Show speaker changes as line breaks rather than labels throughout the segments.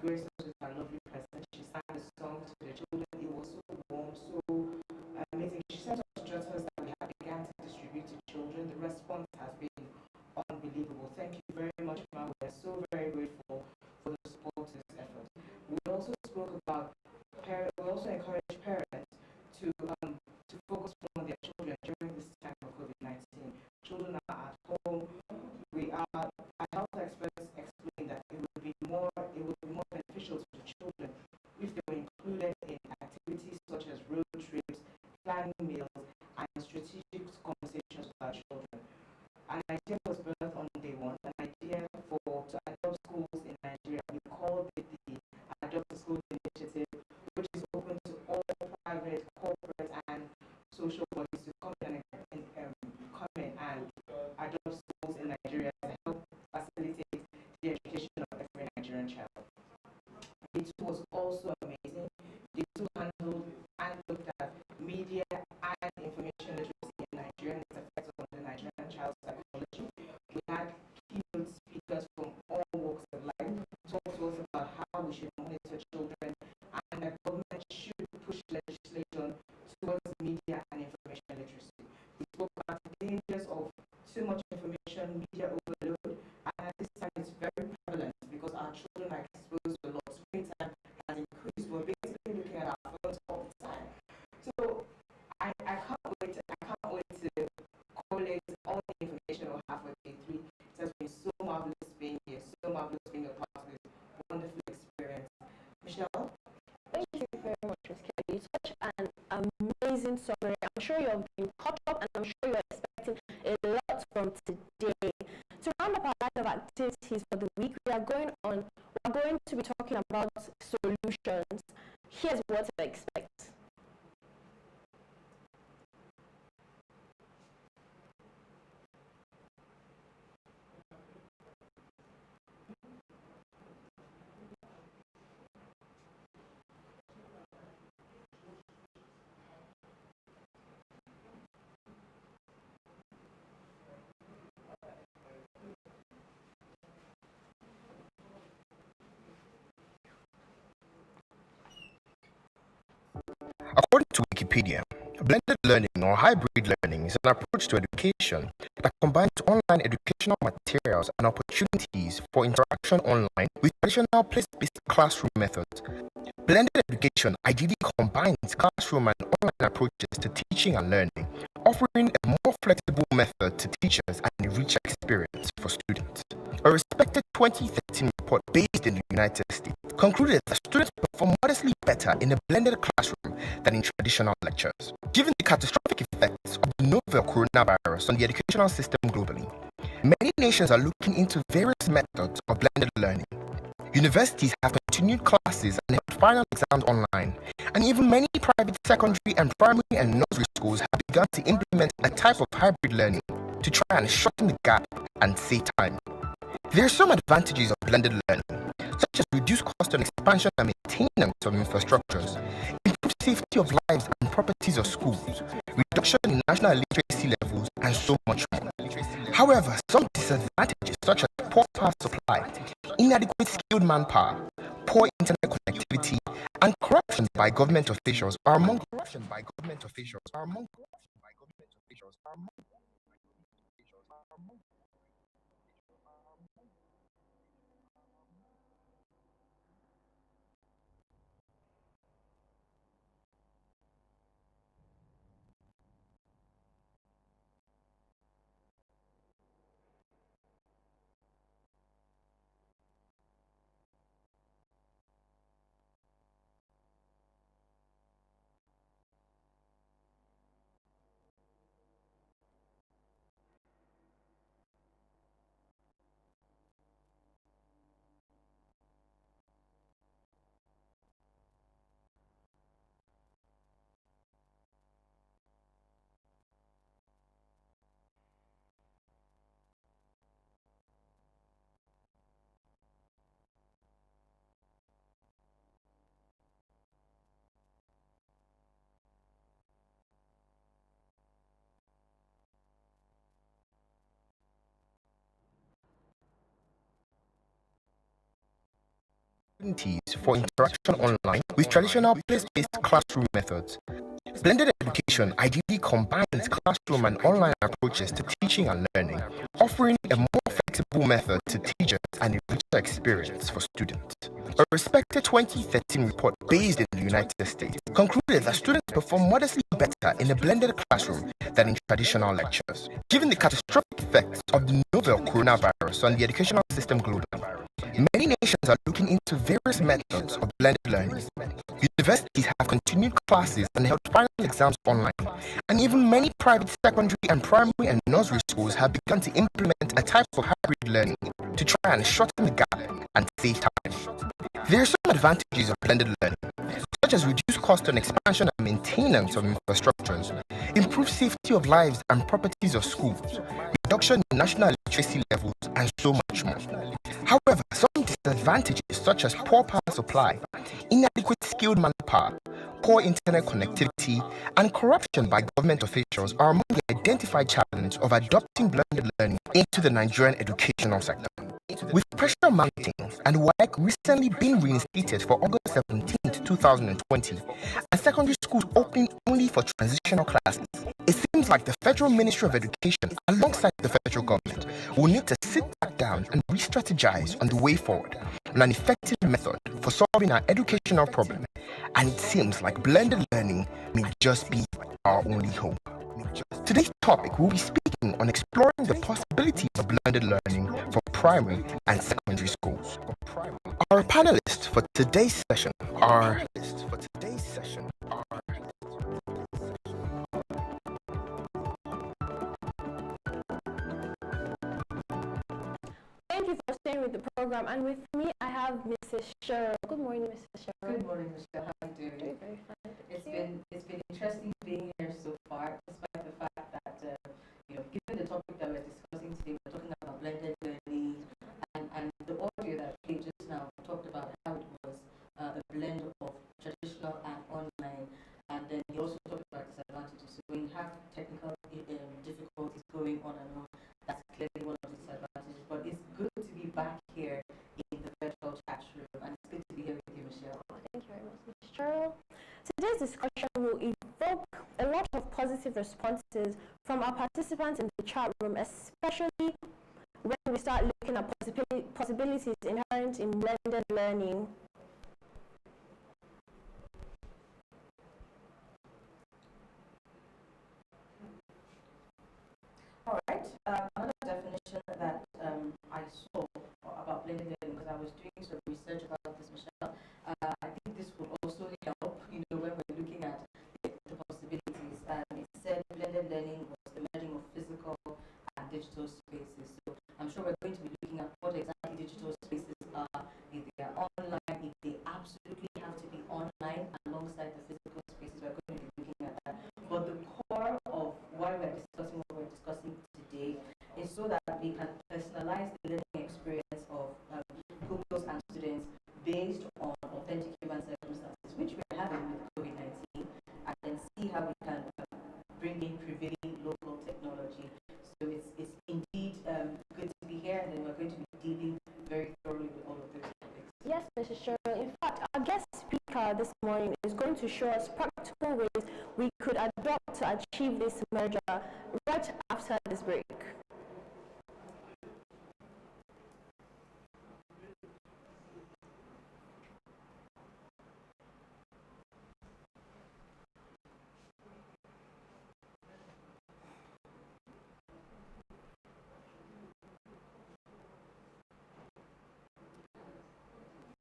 graced us with her lovely presence. She sang a song to the children. It was so warm, so amazing. She sent us jotters that we had began to distribute to children. The response has been unbelievable. Thank you very much, Ma. We're so very grateful for the support to this effort. We also spoke about we also encourage parents to focus more on their children during this time of COVID-19. Children are at home. Our health experts explained that it would be more beneficial to the children if they were included in activities such as road trips, planning meals, and strategic conversations with our children. An idea was birthed on day one, an idea to adopt schools in Nigeria. We called it the Adopt a School Initiative, which is open to all private, corporate, and social bodies to come in and adopt schools in Nigeria to help facilitate the education of every Nigerian child. It was also amazing. The two handled and looked at media and information literacy in Nigeria and its effects on the Nigerian child psychology. We had keynote speakers from all walks of life talk to us about how we should monitor children and that government should push legislation towards media and information literacy. We spoke about the dangers of too much information, media overload, and at this time it's very prevalent because our children are exposed to a lot. Screen time has increased. We're basically looking at our phones all the time. So I can't wait to collate all the information we'll have for day 3. It has been so marvelous being here, so marvelous being a part of this wonderful experience. Michelle?
Thank you very much, Ms. Kelly. Such an amazing summary. I'm sure you've been caught up and I'm sure you're expecting a lot from today. To round up our line of activities for the week, we're going to be talking about solutions. Here's what to expect.
According to Wikipedia, blended learning or hybrid learning is an approach to education that combines online educational materials and opportunities for interaction online with traditional place-based classroom methods. Blended education ideally combines classroom and online approaches to teaching and learning, offering a more flexible method to teachers and a richer experience for students. A respected 2013 report based in the United States concluded that students perform modestly better in a blended classroom than in traditional lectures. Given the catastrophic effects of the novel coronavirus on the educational system globally, many nations are looking into various methods of blended learning. Universities have continued classes and held final exams online, and even many private secondary and primary and nursery schools have begun to implement a type of hybrid learning to try and shorten the gap and save time. There are some advantages of blended learning, such as reduced cost on expansion and maintenance of infrastructures, improved safety of lives and properties of schools, reduction in national literacy levels, and so much more. However, some disadvantages such as poor power supply, inadequate skilled manpower, poor internet connectivity, and corruption by government officials are among opportunities for interaction online with traditional place-based classroom methods. Blended education ideally combines classroom and online approaches to teaching and learning, offering a more flexible method to teachers and a richer experience for students. A respected 2013 report based in the United States concluded that students perform modestly better in a blended classroom than in traditional lectures. Given the catastrophic effects of the novel coronavirus on the educational system globally, many nations are looking into various methods of blended learning. Universities have continued classes and held final exams online, and even many private secondary and primary and nursery schools have begun to implement a type of hybrid learning to try and shorten the gap and save time. There are some advantages of blended learning, such as reduced cost on expansion and maintenance of infrastructures, improved safety of lives and properties of schools, reduction in national literacy levels, and so much more. However, some disadvantages such as poor power supply, inadequate skilled manpower, poor internet connectivity, and corruption by government officials are among the identified challenges of adopting blended learning into the Nigerian educational sector. With pressure mounting and WAEC recently being reinstated for August 17, 2020, and secondary schools opening only for transitional classes, it seems like the Federal Ministry of Education, alongside the federal government, will need to sit back down and re-strategize on the way forward on an effective method for solving our educational problem. And it seems like blended learning may just be our only hope. Today's topic will be speaking on exploring the possibilities of blended learning for primary and secondary schools. Our panelists for today's session are
Thank you for staying with the program. And with me, I have Mrs. Cheryl. Good morning, Mrs. Cheryl.
Good morning, Michelle. How are you doing?
Doing very fine.
It's been interesting being here so far, despite the fact that given the topic that we're discussing today, we're talking about blended learning, and the audio that played just now talked about how it was a blend of traditional and online, and then he also talked about disadvantages. So when you have technical difficulties going on and on, that's clearly one of the disadvantages. But it's good to be back here in the virtual chat room, and it's good to be here with you, Michelle.
Thank you very much, Mrs. Cheryl. Today's discussion will evoke a lot of positive responses from our participants in the chat room, especially when we start looking at possibilities inherent in blended learning.
All right. Another definition that I saw about blended learning, because I was doing some research about this, Michelle. I think this would also help, when we're looking at the possibilities. It said blended learning was the merging of physical and digital spaces. So I'm sure we're going to be looking at what exactly digital spaces are, if they are online, if they absolutely have to be online alongside the physical spaces. We're going to be looking at that. But the core of why we're discussing what we're discussing today is so that we can personalize the learning experience of pupils and students based on authentic human circumstances, which we're having with COVID-19, and then see how we can bring in prevailing local technology. So it's indeed good to be here, and then we're going to be dealing very thoroughly with all of those topics.
Yes, Mrs. Cheryl. In fact, our guest speaker this morning is going to show us practical ways we could adopt to achieve this merger right after this break.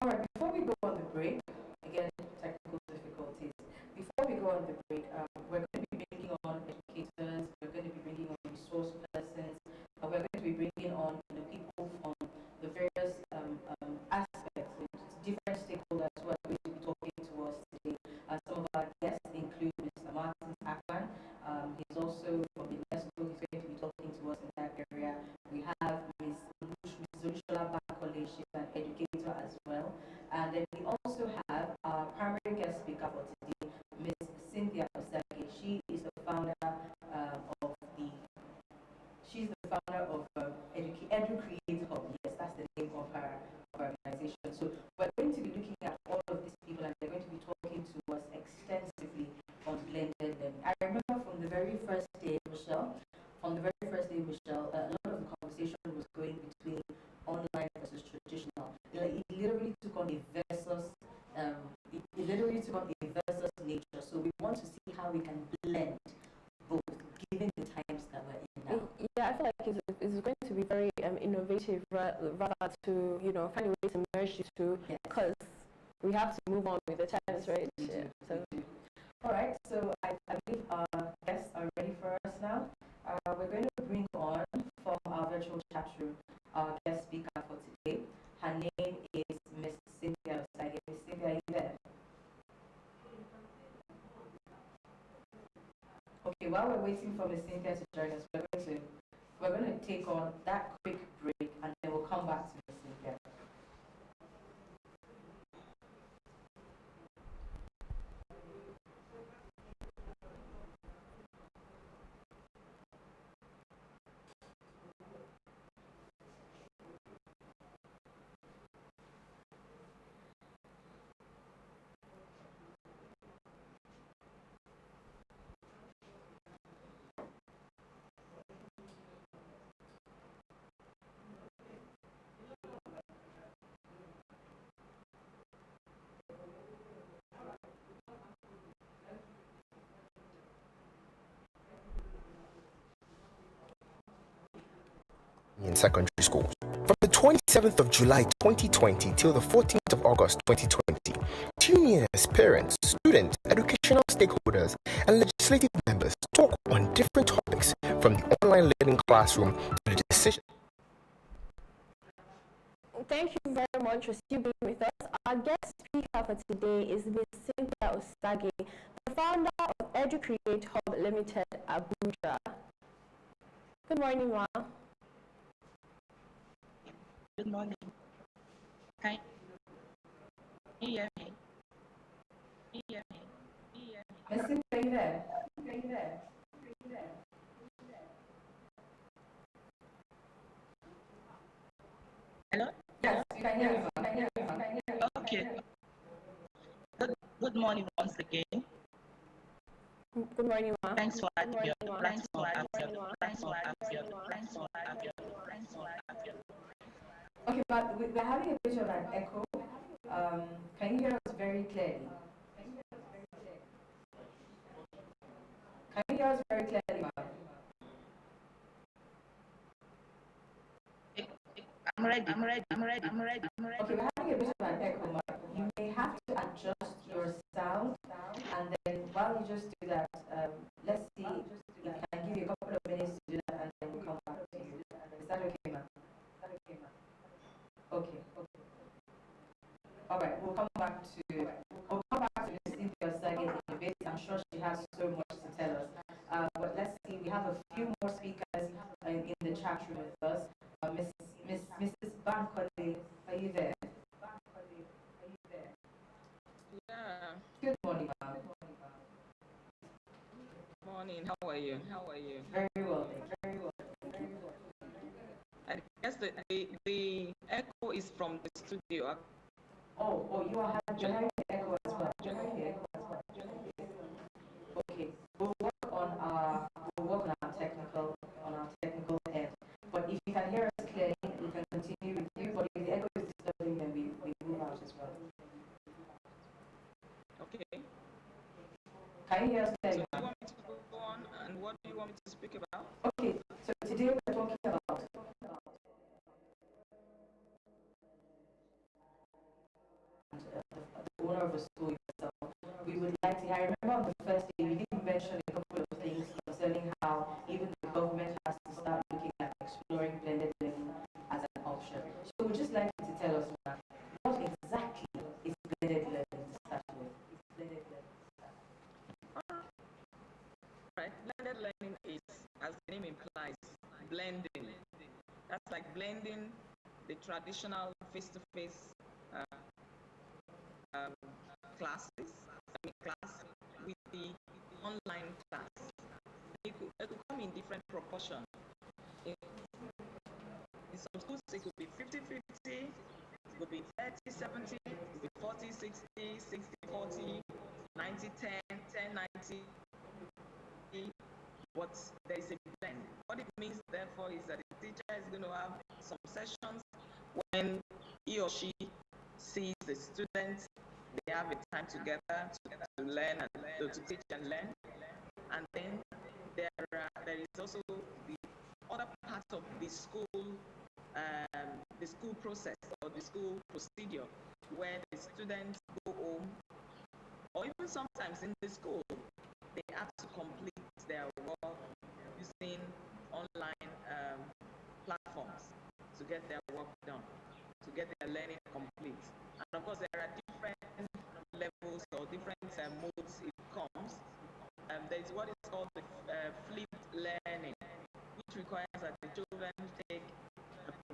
All right, before we go on the break, again, technical difficulties. Before we go on the break, we're going to be bringing on educators, we're going to be bringing on resource persons, we're going to be bringing on people from the various aspects, different stakeholders who are going to be talking to us today. Some of our guests include Mr. Martin Akman. He's also from the UNESCO. He's going to be talking to us in that area. We have Ms. Zolushola Bankole. She's an educator as well. And then we also have our primary guest speaker for today, Ms. Cynthia Osage. She's the founder of Edu Create Hub. Yes, that's the name of her organization. So we're going to be It literally took on a versus nature. So we want to see how we can blend both, given the times that we're in now.
Yeah, I feel like it's going to be very innovative, rather to find a way to merge the two, because we have to move on with the times, right? Yeah. So.
All right. So I believe our guests are ready for us now. We're going to bring on from our virtual chat room our guest speaker for today. Her name is Miss Cynthia Osage. Miss Cynthia, are you there? Okay, while we're waiting for Miss Cynthia to join us, we're going to take on that quick break, and then we'll come back to Miss Cynthia.
In secondary schools. From the 27th of July 2020 till the 14th of August 2020, tune in as parents, students, educational stakeholders, and legislative members talk on different topics from the online learning classroom to the decision.
Thank you very much for still being with us. Our guest speaker for today is Ms. Cynthia Osage, the founder of EduCreate Hub Limited, Abuja. Good morning, Ma.
Good morning. Can you hear me? Can you hear me?
Miss Cynthia, are you there? Are you there?
Hello?
Yes, we can hear you.
Okay. Good morning once again.
Good morning, Ma.
Thanks for having me.
Okay, but we're having a bit of an echo. Can you hear us very clearly? Can you hear us very clearly, ma'am?
I'm ready.
Okay, we're having a bit of an echo, ma'am. You may have to adjust your sound, and then while you just do that, let's see if I can give you a couple of minutes to do that, and then we'll come back to you. Is that okay, ma'am? Okay. All right, we'll come back to Ms. Cynthia Osage in a bit. I'm sure she has so much to tell us. But let's see, we have a few more speakers in the chat room with us. Mrs. Bankole, are you there?
Yeah.
Good morning, ma'am.
Morning. How are you?
Very well, very well.
I guess the echo is from the studio.
Oh, you're having the echo as well. Okay, we'll work on our technical end. But if you can hear us clearly, we can continue with you. But if the echo is disturbing, then we move out as well.
Okay.
Can you hear us clearly?
So do you want me to go on, and what do you want me to speak about?
Okay, so today we're talking about the owner of a store yourself. We would like to, I remember on the first day we did mention a couple of things concerning how even the government has to start looking at exploring blended learning as an option. So we'd just like you to tell us now, what exactly is blended learning to start with?
Right. Blended learning is, as the name implies, blending. That's like blending the traditional face-to-face class with the online class. It could come in different proportion. In some schools, it could be 50-50, it could be 30-70, it could be 40-60, 60-40, 90-10, 10-90. But there is a blend. What it means, therefore, is that the teacher is going to have some sessions when he or she sees the student They have a time together to learn and to teach and learn. And then there is also the other part of the school process or the school procedure, where the students go home, or even sometimes in the school, they have to complete their work using online platforms to get their work done, to get their learning complete. And of course, there are different levels or different modes it comes. There is what is called the flipped learning, which requires that the children take,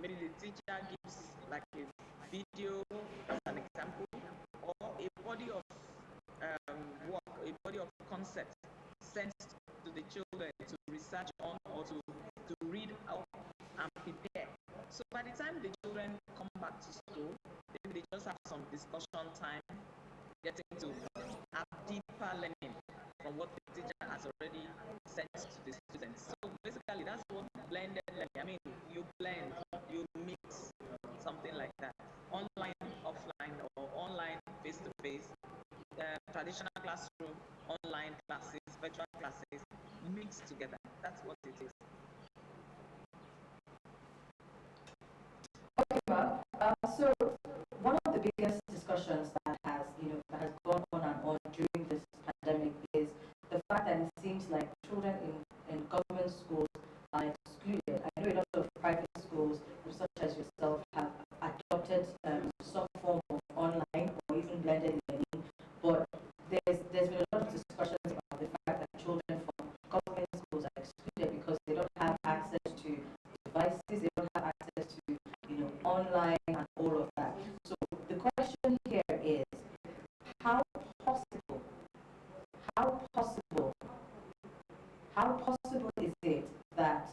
maybe the teacher gives like a video as an example, or a body of work, a body of concept sent to the children to research on or to read out and prepare. So by the time the children come back to school, they just have some discussion time, getting to have deeper learning from what the teacher has already sent to the students. So basically, that's what blended learning. I mean, you blend, you mix, something like that. Online, offline, or online, face-to-face, traditional classroom, online classes, virtual classes, mixed together. That's what it is.
Okay, ma'am. So one of the biggest discussions that has, that has gone on and on during this pandemic is the fact that it seems like children in government schools are excluded. I know a lot of private schools, such as yourself, have adopted some form of online or even blended learning, but there's been a lot of discussions about the fact that children from government schools are excluded because they don't have access to devices, they don't have access to online and all of that. So the question here is, how possible, how possible, how possible is it that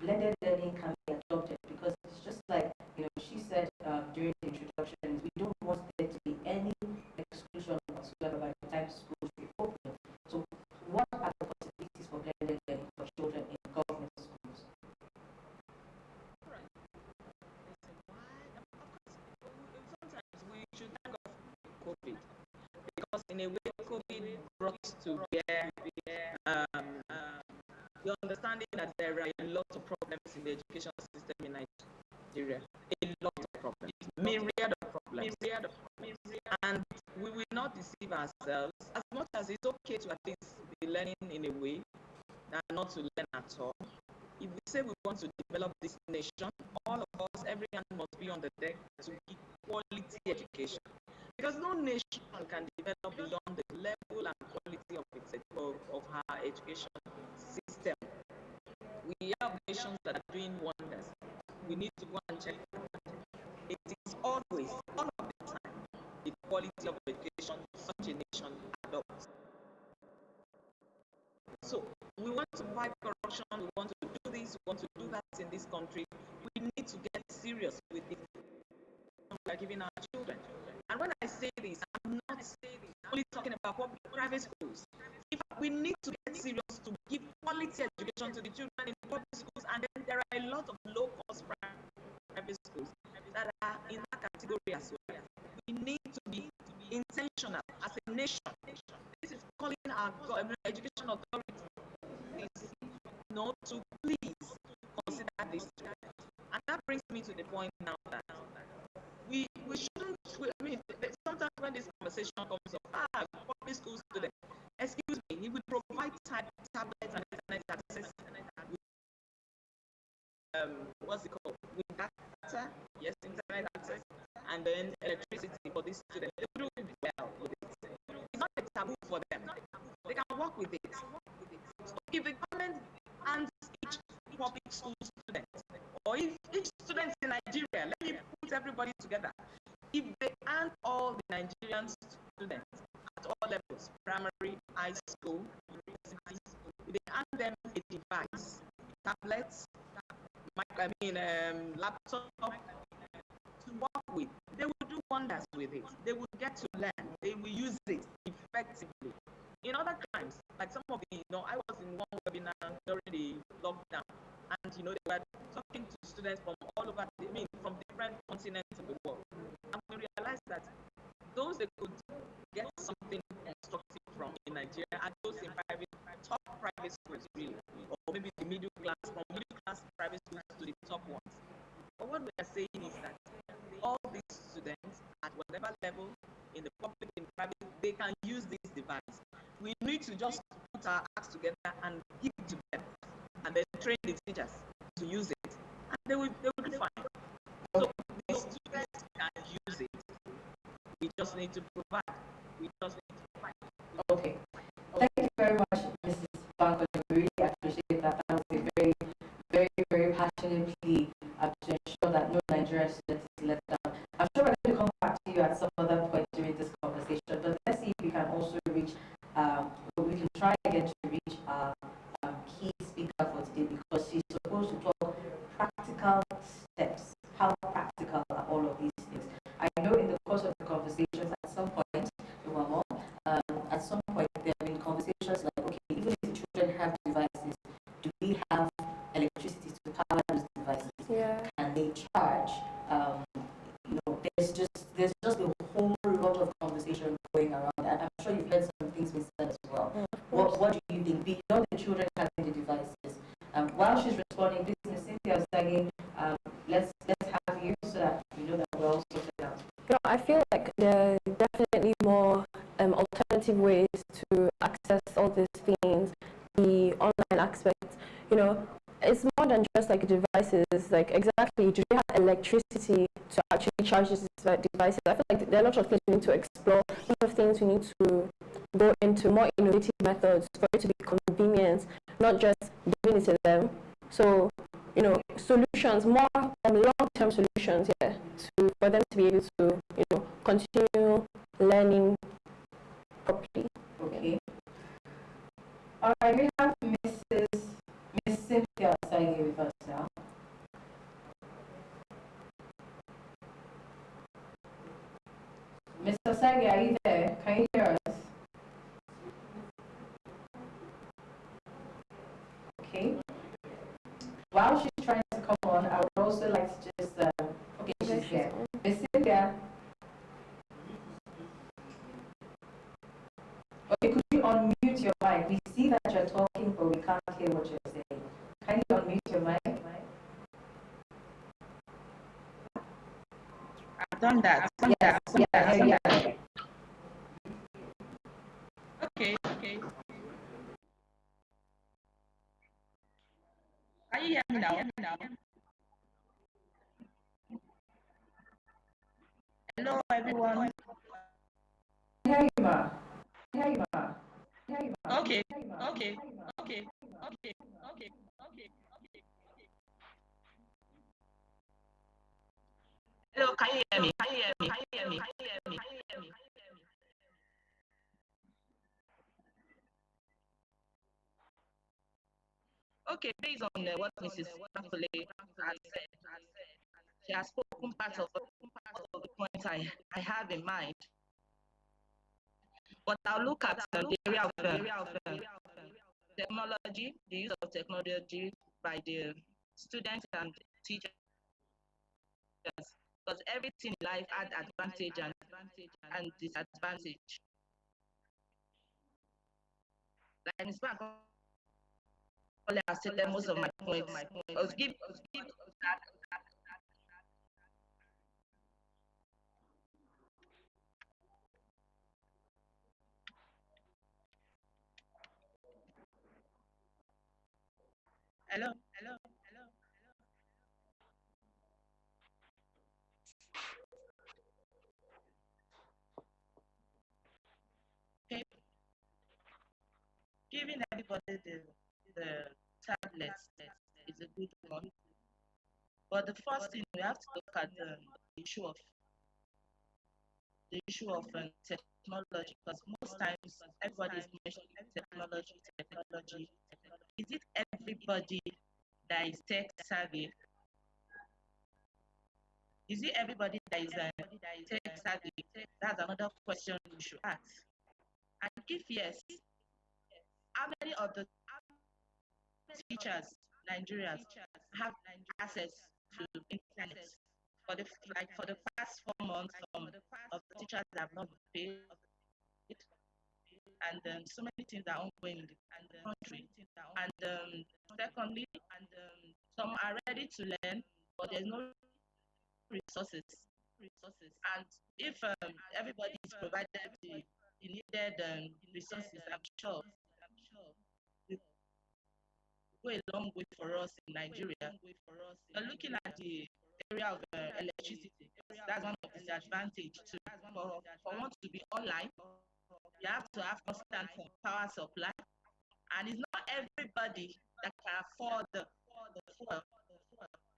blended learning can be adopted? Because it's just like, she said during the introduction, we don't want there to be any exclusion whatsoever by the time schools reopen. So what are the possibilities for blended learning for children in government schools?
COVID, because in a way COVID brought to bear the understanding that there are a lot of problems in the education system in Nigeria, a lot of problems, myriad of problems, and we will not deceive ourselves. As much as it's okay to at least be learning in a way and not to learn at all, if we say we want to develop this nation, all of us, every hand must be on the deck to give quality education. Because no nation can develop beyond the level and quality of her education system. We have nations that are doing wonders. We need to go and check that. It is always, all of the time, the quality of education such a nation adopts. So we want to fight corruption, we want to do this, we want to do that in this country. We need to get serious with it. We are giving our children. And when I say this, I'm not only talking about private schools. We need to get serious to give quality education to the children in public schools, and then there are a lot of low-cost private schools that are in that category as well. We need to be intentional as a nation. This is calling our education authorities, to please consider this. And that brings me to the point now that we shouldn't, sometimes when this conversation comes up, public school student, excuse me, he will provide tablets and internet access, what's it called, with data, yes, internet access, and then electricity for these students. They will do well with it. It's not a taboo for them. They can work with it. So if the government hands each public school student, or if each student in Nigeria, let me put everybody together, if they hand all the Nigerian students at all levels, primary, high school, university, if they hand them a device, tablets, laptop to work with, they will do wonders with it. They will get to learn. They will use it effectively. In other times, like some of the, I was in one webinar during the lockdown, and they were talking to students from all over, from different continents of the world, and we realized that those they could something constructive from in Nigeria are those in top private schools, really, or maybe the middle class, from middle class private schools to the top ones. But what we are saying is that all these students, at whatever level, in the public, in private, they can use this device. We need to just put our acts together and give it to them, and then train the teachers to use it, and they will be fine. So these students can use it. We just need to provide. We just need to provide.
Okay. Thank you very much, Mrs. Banko. I really appreciate that. That was a very, very, very passionate plea to ensure that no Nigerian student is left out. I'm sure we're going to come back to you at some other point during this conversation, but let's see if we can also reach, we can try again to reach our key speaker for today, because she's supposed to talk practical steps. How practical are all of these things? I know in the course of the conversations at some point, at some point there have been conversations like, okay, even if the children have devices, do we have electricity to power those devices?
Yeah.
Can they charge? There's just a whole lot of conversation going around, and I'm sure you've heard some things being said as well. What do you think beyond the children having the devices? While she's responding, this is Cynthia saying, let's have you so that we know that we're all sorted out.
I feel like there are definitely more alternative ways to access all these things. The online aspect, it's more than just like devices. Like, exactly, do you have electricity to actually charge these devices? I feel like there are a lot of things we need to explore, a lot of things we need to go into, more innovative methods for it to be convenient, not just giving it to them. So, solutions, more long-term solutions, for them to be able to, continue learning properly.
Okay. All right, we have Miss Cynthia Sagi with us now. Mr. Sagi, are you there? Can you hear us? Okay. While she's trying to come on, I would also like to just, okay, she's here. Miss Cynthia. Okay, could you unmute your mic? We see that you're talking, but we can't hear what you're saying. Can you unmute your mic?
I've done that.
Yes, yeah.
Okay. Can you hear me now? Hello, everyone.
Hear you, ma.
Okay. Hello, can you hear me? Okay, based on what Mrs. Bankole has said, she has spoken part of the points I have in mind. But I'll look at the area of technology, the use of technology by the students and teachers. Because everything in life had advantage and disadvantage. Like Ms. Bankole has stated most of my points. I'll give that. Hello. Okay. Giving everybody the tablets is a good one. But the first thing we have to look at the issue of technology, because most times everybody is mentioning technology. Is it everybody that is tech savvy? Is it everybody that is tech savvy? That's another question we should ask. And if yes, how many of the teachers, Nigerians, have access to internet? For the past 4 months, some of the teachers have not been paid. and so many things are ongoing in the country. And secondly, some are ready to learn, but there's no resources. And if everybody is provided the needed resources, I'm sure it will go a long way for us in Nigeria. Looking at the area of electricity, that's one of the disadvantages too. For one to be online, you have to have constant power supply, and it's not everybody that can afford the fuel.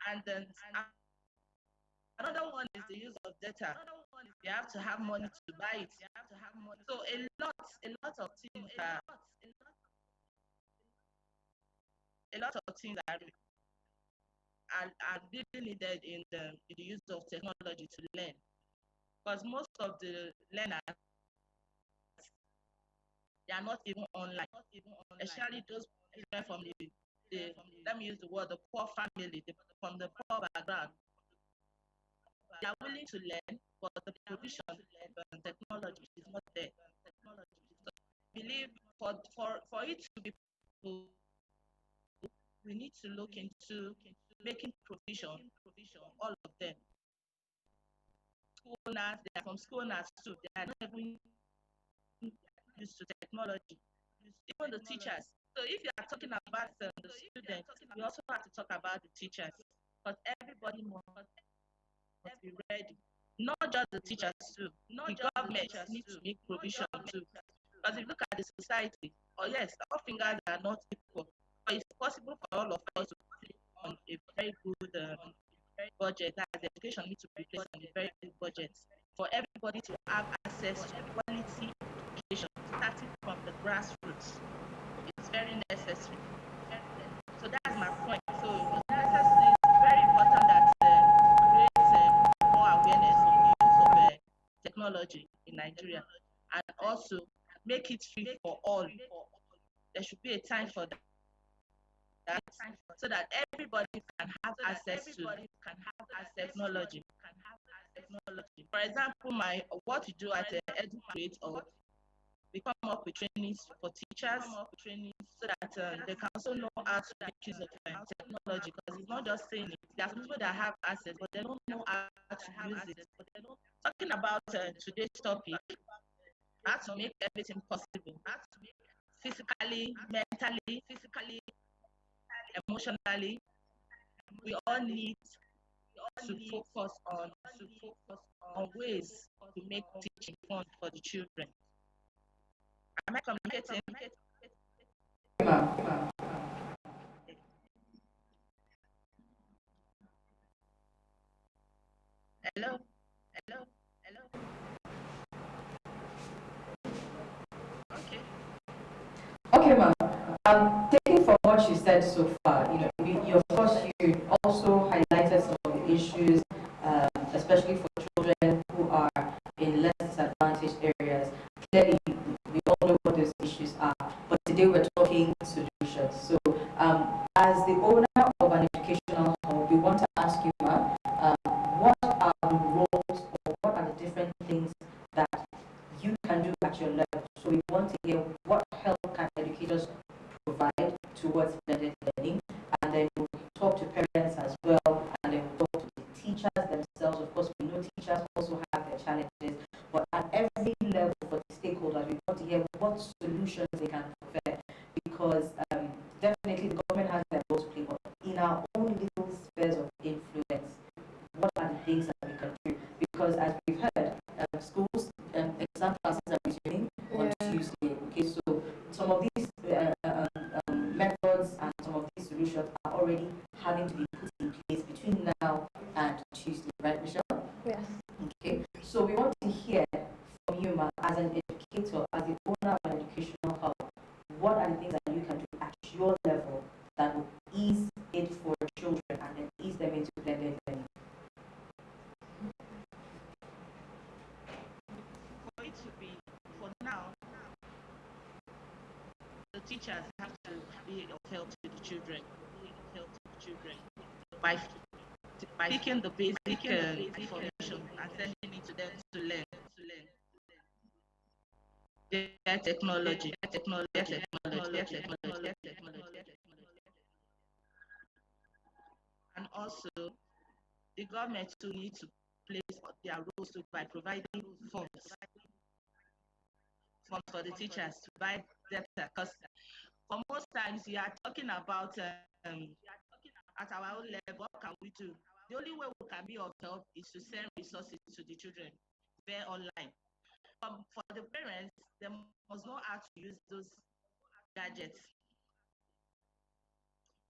And then another one is the use of data. You have to have money to buy it. So a lot of things are really needed in the use of technology to learn. Because most of the learners, they are not even online, especially those children from the let me use the word, the poor family, from the poor background. They are willing to learn, but the provision of technology is not there. So I believe for it to be possible, we need to look into making provision for all of them. School owners, they are from school owners too. They are not even used to technology. Even the teachers. So if you are talking about the students, we also have to talk about the teachers, because everybody must be ready. Not just the teachers too. The government needs to make provision too. Because if you look at the society, yes, all fingers are not equal, but it's possible for all of us to put on a very good budget. That education needs to be placed on a very good budget for everybody to have access to quality education, starting from the grassroots. It's very necessary. So that's my point. So it's necessary. It's very important that create more awareness on the use of technology in Nigeria, and also make it free for all. There should be a time for that, so that everybody can have access to technology. For example, what we do at Educate, or we come up with trainings for teachers, so that they can also know how to make use of technology. Because it's not just saying it. There are some people that have access, but they don't know how to use it. Talking about today's topic, how to make everything possible, physically, mentally, emotionally, we all need to focus on ways to make teaching fun for the children. Am I communicating? Hello? Okay.
Okay, ma'am. Taking from what you said so far, of course, you also highlighted some of the issues, especially for children who are in less disadvantaged areas. Clearly, we all know what those issues are, but today we're talking solutions. So, as the owner of an educational hub, we want to ask you, ma'am, what are the roles, or what are the different things that you can do at your level? So we want to hear what help can educators provide towards blended learning, and then we'll talk to parents as well, and then we'll talk to the teachers themselves. Of course, we know teachers also have their challenges, but at every level for the stakeholders, we want to hear what solutions they can provide, because definitely the government has their role to play, but in our own little spheres of influence, what are the things that we can do? Because as we've heard, schools, exam classes are resuming on Tuesday. Okay, so some of these methods and some of these solutions are already having to be put in place between now and Tuesday, right, Michelle?
Yes.
Okay, so we want to hear from you, ma'am, as an educator, as the owner of an educational hub, what are the things that you can do at your level that will ease it for children and then ease them into blended learning?
For it to be, for now, the teachers have to be of help to the children, by picking the basic information and sending it to them to learn. their technology, and also the government too need to place their roles too by providing funds for the teachers to buy data. Because for most times we are talking about at our own level, what can we do? The only way we can be of help is to send resources to the children via online. For the parents, they must know how to use those gadgets.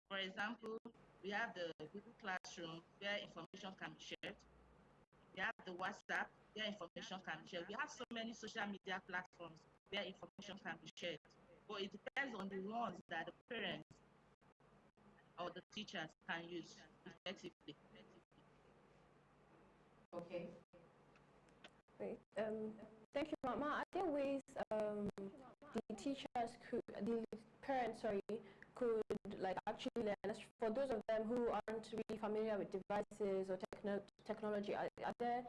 For example, we have the Google Classroom where information can be shared. We have the WhatsApp where information can be shared. We have so many social media platforms where information can be shared. But it depends on the ones that the parents or the teachers can use effectively.
Okay.
Great. Thank you, Mama. Are there ways the teachers could, the parents, sorry, could like actually learn? For those of them who aren't really familiar with devices or technology, are there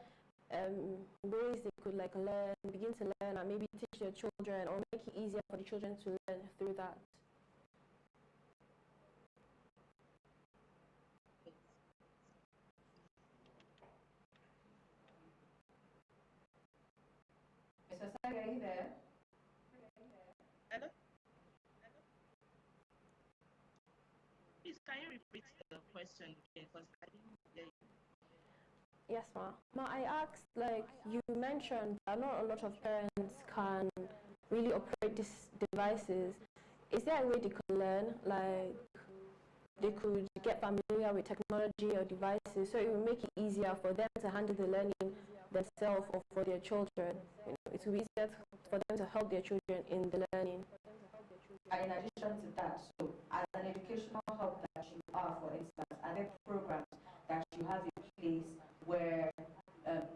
ways they could like learn, begin to learn, and maybe teach their children, or make it easier for the children to learn through that?
Mr. Sagi, are you there?
Hello? Please, can you repeat the question again? Because I didn't hear you.
Yes, Ma. Ma, I asked, like, you mentioned that not a lot of parents can really operate these devices. Is there a way they could learn, like, they could get familiar with technology or devices so it will make it easier for them to handle the learning themselves or for their children? You know, it will be easier for them to help their children in the learning.
And in addition to that, so as an educational hub that you are, for instance, are there programs that you have in place where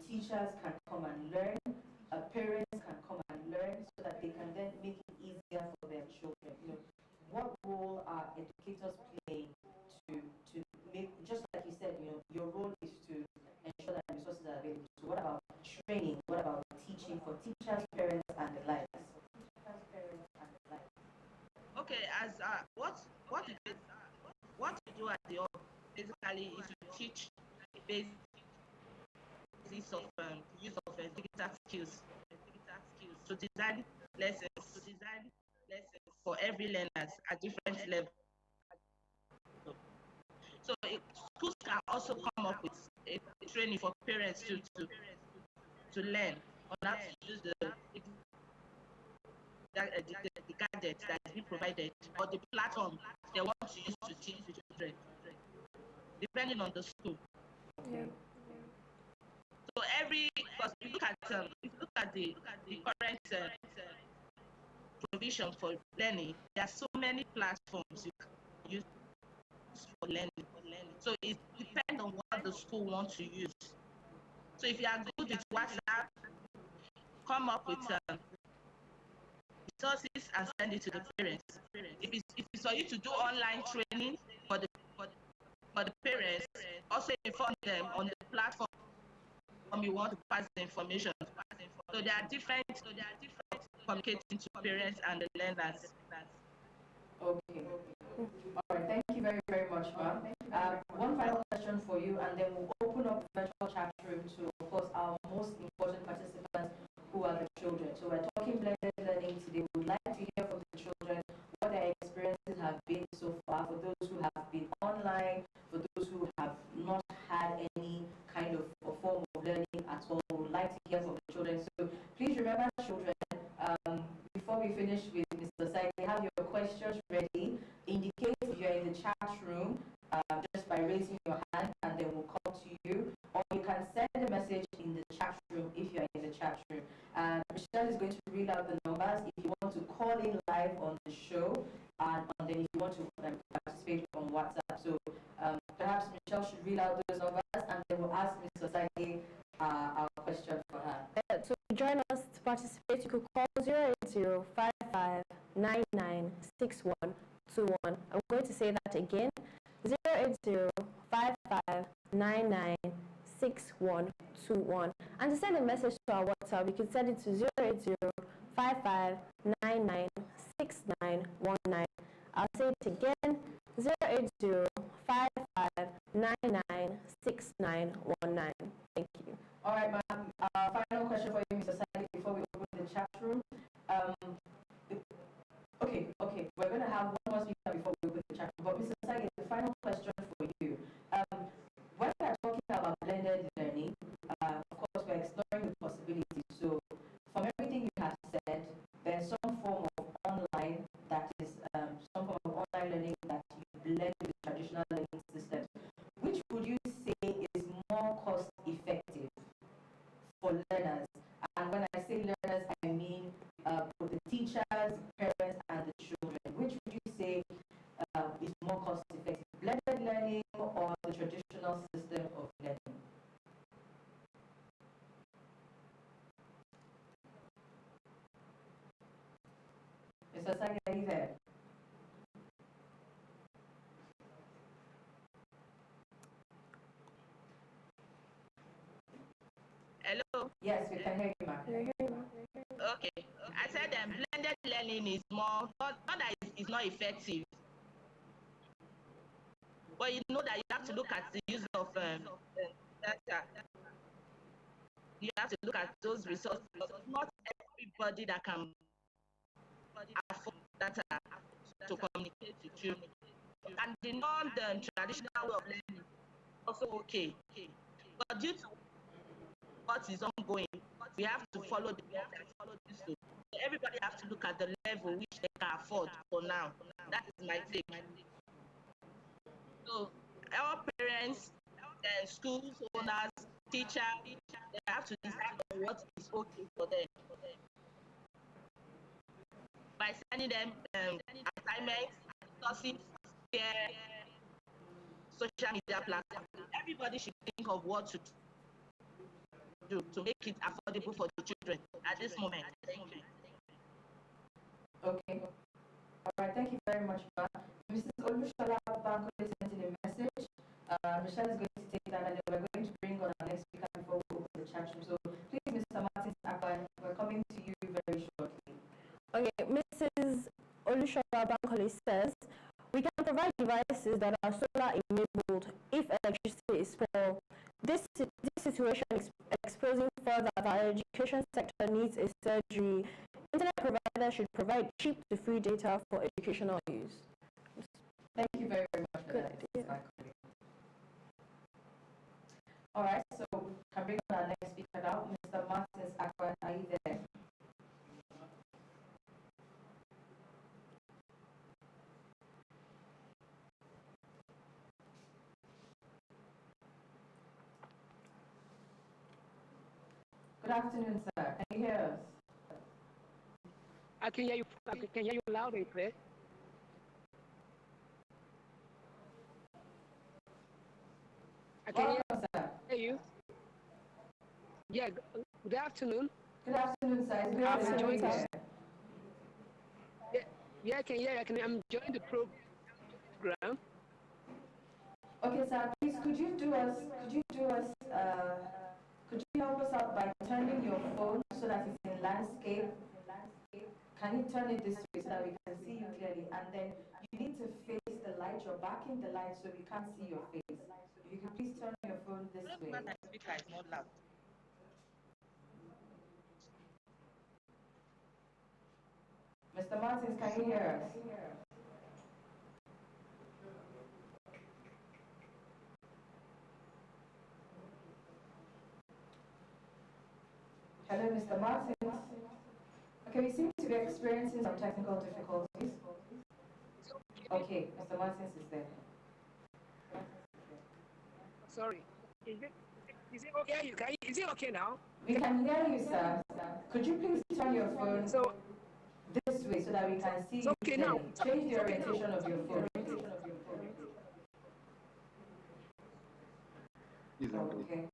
teachers can come and learn, parents can come and learn, so that they can then make it easier for their children? You know, what role are educators playing to make, just like you said, you know, your role is to ensure that resources are available. So what about training? What about teaching for teachers, parents, and the likes?
Okay, as what you do at the office basically is to teach basics of use of digital skills, to design lessons for every learners at different levels. So schools can also come up with a training for parents to learn on how to use the gadgets that is being provided or the platform they want to use to teach the children, depending on the school.
Yeah.
So because if you look at the current provision for learning, there are so many platforms you can use for learning. So it depends on what the school wants to use. So if you are good with WhatsApp, come up with resources and send it to the parents. If it's for you to do online training for the parents, also inform them on the platform you want to pass the information. So there are different communicating to parents and the learners.
Okay. All right. Thank you very, very much, ma'am. One final question for you, and then we'll open up the virtual chat room to, of course, our most important participants, who are the children. So we're talking blended learning today. We would like to hear from the children what their experiences have been so far, for those who have been online, for those who have not had any kind of form of learning at all. We would like to hear from the children. So please remember, children, before we finish with Mr. Sai, have your questions ready. Indicate if you're in the chat room just by raising your hand, and then we'll come to you. Or you can send a message in the chat room if you're in the chat room. Michelle is going to read out the numbers if you want to call in live on the show, and then if you want to participate on WhatsApp. So perhaps Michelle should read out those numbers, and then we'll ask Mr. Sagi our question for her.
To join us to participate, you could call 08055996121. I'm going to say that again, 08055996121. And to send a message to our WhatsApp, you can send it to 55996919. I'll say it again, 08055996919. Thank you.
All right, ma'am. Final question for you, Mr. Sadi, before we open the chat room. Okay. We're going to have one more speaker before we open the chat room. But Mr. Sadi, the final question for you. When we're talking about blended learning, of course, we're exploring the possibilities. So, from everything you have said, there's some form of online that is some form of online learning that you blend with the traditional learning systems. Which would you say is more cost effective for learners? And when I say learners, I mean both the teachers, parents, and the children. Which would you say is more cost effective, blended learning or the traditional system of learning? Mr. Sagi, are you there?
Hello?
Yes, we can hear you, ma'am.
Okay. I said blended learning is more, not that it's not effective, but you know that you have to look at the use of data. You have to look at those resources. Not everybody that can afford data to communicate with you. And the non-traditional way of learning also okay. But due to what is ongoing, we have to follow the work and follow this. So everybody has to look at the level which they can afford for now. That is my take. So our parents, schools owners, teachers, they have to decide on what is okay for them. By sending them assignments, resources, social media platforms, everybody should think of what to do to make it affordable for the children at this moment. Thank you.
Okay. All right. Thank you very much, Ma. Mrs. Olushola Bankole sent in a message. Michelle is going to take that, and then we're going to bring on our next speaker before we open the chat room. So please, Mr. Martin Akwan, we're coming to you very shortly.
Okay, Mrs. Olushola Bankole says, we can provide devices that are solar enabled if electricity is poor. This situation is exposing further that our education sector needs a surgery. Internet providers should provide cheap to free data for educational use.
Thank you very much for that. All right, so can bring on our next speaker now, Mr. Martins Akwan. Are you there? Good afternoon, sir. Can you hear us?
I can hear you. I can hear you loud and clear. I can hear you. Yeah. Good afternoon.
Good afternoon, sir. It's good to join you.
Yeah, I can hear you. I'm enjoying the program.
Okay, sir. Please, could you help us out by turning your phone so that it's in landscape? Can you turn it this way so that we can see you clearly? And then you need to face the light. You're backing the light so we can't see your face. If you could please turn your phone this way.
My speaker is not loud.
Mr. Martins, can you hear us? Hello, Mr. Martins. Okay, we seem to be experiencing some technical difficulties. Okay, Mr. Martins is there.
Sorry. Is it okay? Is it okay now?
We can hear you, sir. Could you please turn your phone this way so that we can see you clearly?
Now.
Change the orientation of your phone. Okay.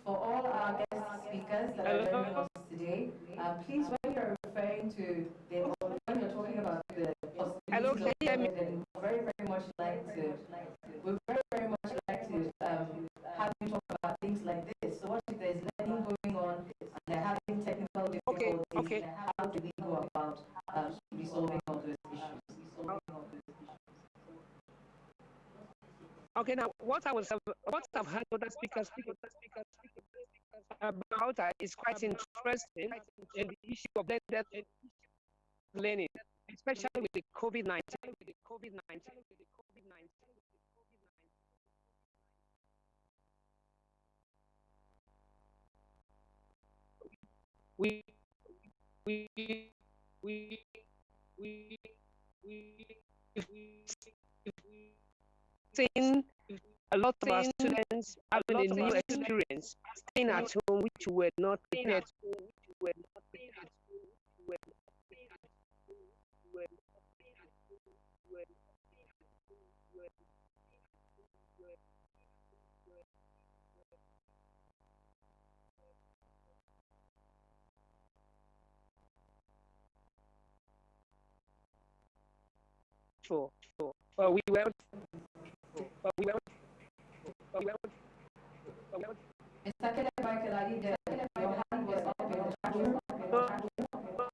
For all our guest speakers that are joining us today, please, when you're referring to when you're talking about the possibilities of government, then we very much like to have you talk about
Okay.
How do we go about resolving all those issues?
Okay, now what I've heard other speakers about is quite interesting in the issue of blended learning, especially with the COVID-19. We we we we seen a lot of our students having a new experience, staying at home, which we were not prepared. For, but we were, but we were, but we were, but we were.
Mr. Michael, are you there? Your hand was up, your hand was up, your hand was up.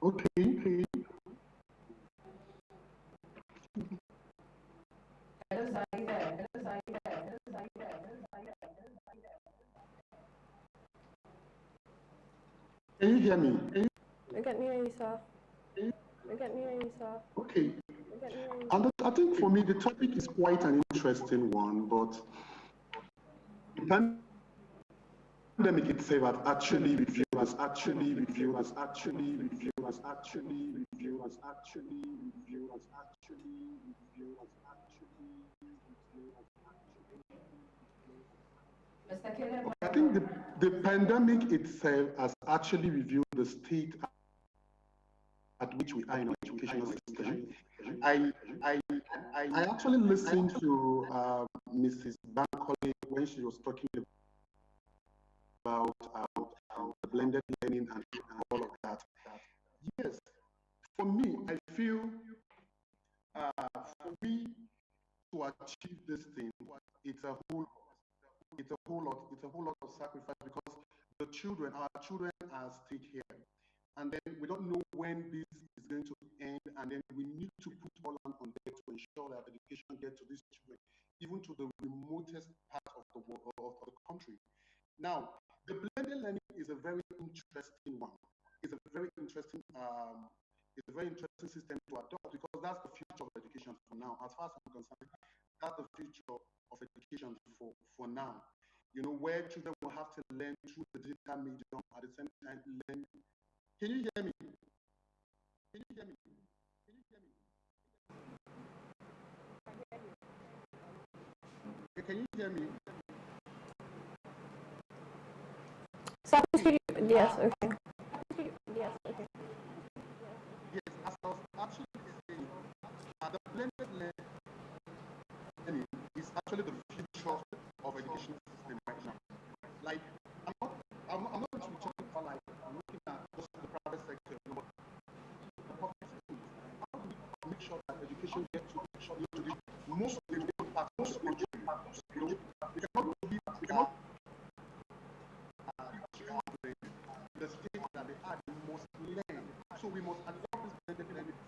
Okay.
Hello, sir, are you there? Hello, sir, are you there? Hello, sir, are you there? Hello, sir, are you there?
Can you hear me?
We can hear you, sir. We can hear you, sir.
Okay. And I think for me, the topic is quite an interesting one, but the pandemic itself has actually reviewed. I think the pandemic itself has actually reviewed the state at which we are in our educational system. I actually listened to Mrs. Bankole when she was talking about the blended learning and all of that. Yes, for me, I feel for me to achieve this thing, it's a whole lot of sacrifice, because our children are at stake here. And then we don't know when this is going to end, and then we need to put all on deck to ensure that education gets to these children, even to the remotest part of the world, of the country. Now, the blended learning is a very interesting one. It's a very interesting system to adopt, because that's the future of education for now. As far as I'm concerned, that's the future of education for now. You know, where children will have to learn through the digital medium at the same time learn. Can you hear me? Can you hear me? Can you hear me? Can you hear me?
So, yes, okay. Yes, okay.
Yes, as I was actually saying, the blended learning is actually the future of education system right now. Like, I'm not going to be talking about, like, I'm looking at just the private sector, but the public schools. How do we make sure that education gets to the most remote parts of the country? You know, we cannot believe the state that they are, they must learn. So we must adopt this blended learning.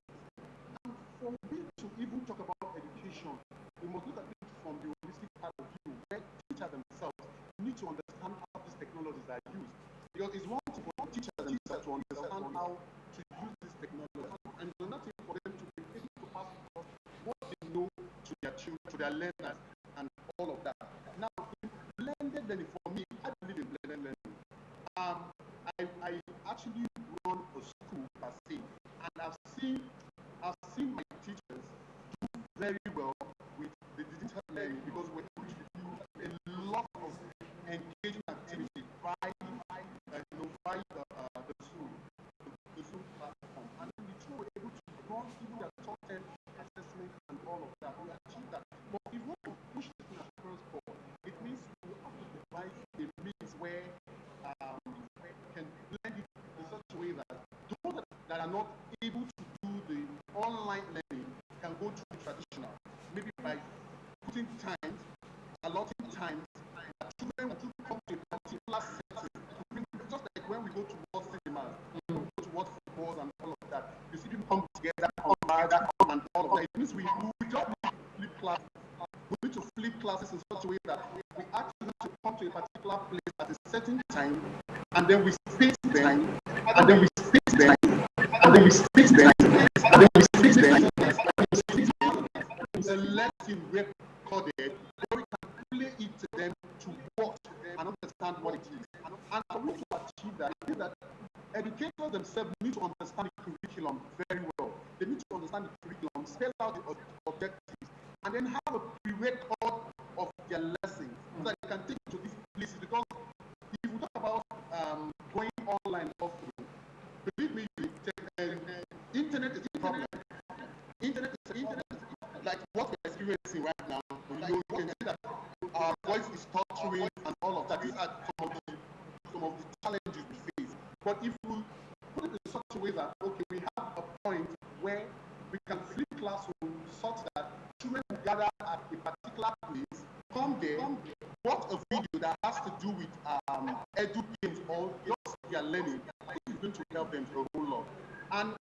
And for me to even talk about education, we must look at it from the holistic part of view, where teachers themselves need to understand how these technologies are used. Because it's one thing for teachers themselves to understand how to use this technology, and it's another thing for them to be able to pass across what they know to their children, to their learners, and all of that. Now, in blended learning, for me, I believe in blended learning. I actually run a school per se, and I've seen my teachers do very well with the digital learning, because we're able to do a lot of engaging activity via the Zoom platform, and then the two were able to run even their top 10 assessments and all of that. We achieved that. But if we want to push this thing across board, it means we have to devise a means where we can blend it in such a way that those that are not able to do the online learning can go through traditional, maybe by putting times, allotting times, classes. We need to flip classes in such a way that we ask them to come to a particular place at a certain time, and then we speak to them, and then we speak to them, and then we speak to them, and then we speak to them, a lesson recorded where we can play it to them to watch and understand what it is. And for me to achieve that, I think that educators themselves need to understand the curriculum very well. They need to understand the curriculum, spell out the objectives, and then have a pre-record of their lessons so that they can take it to these places. Because if we talk about going online or through, believe me, internet is a problem. Internet is like what we're experiencing right now. You can see that our voice is torturing and all of that. These are some of the challenges we face. But if we put it in such a way that, okay, we have a point where we can flip classroom such that children gather at a particular place, come there, watch a video that has to do with edu games or just their learning, I think it's going to help them a whole lot. And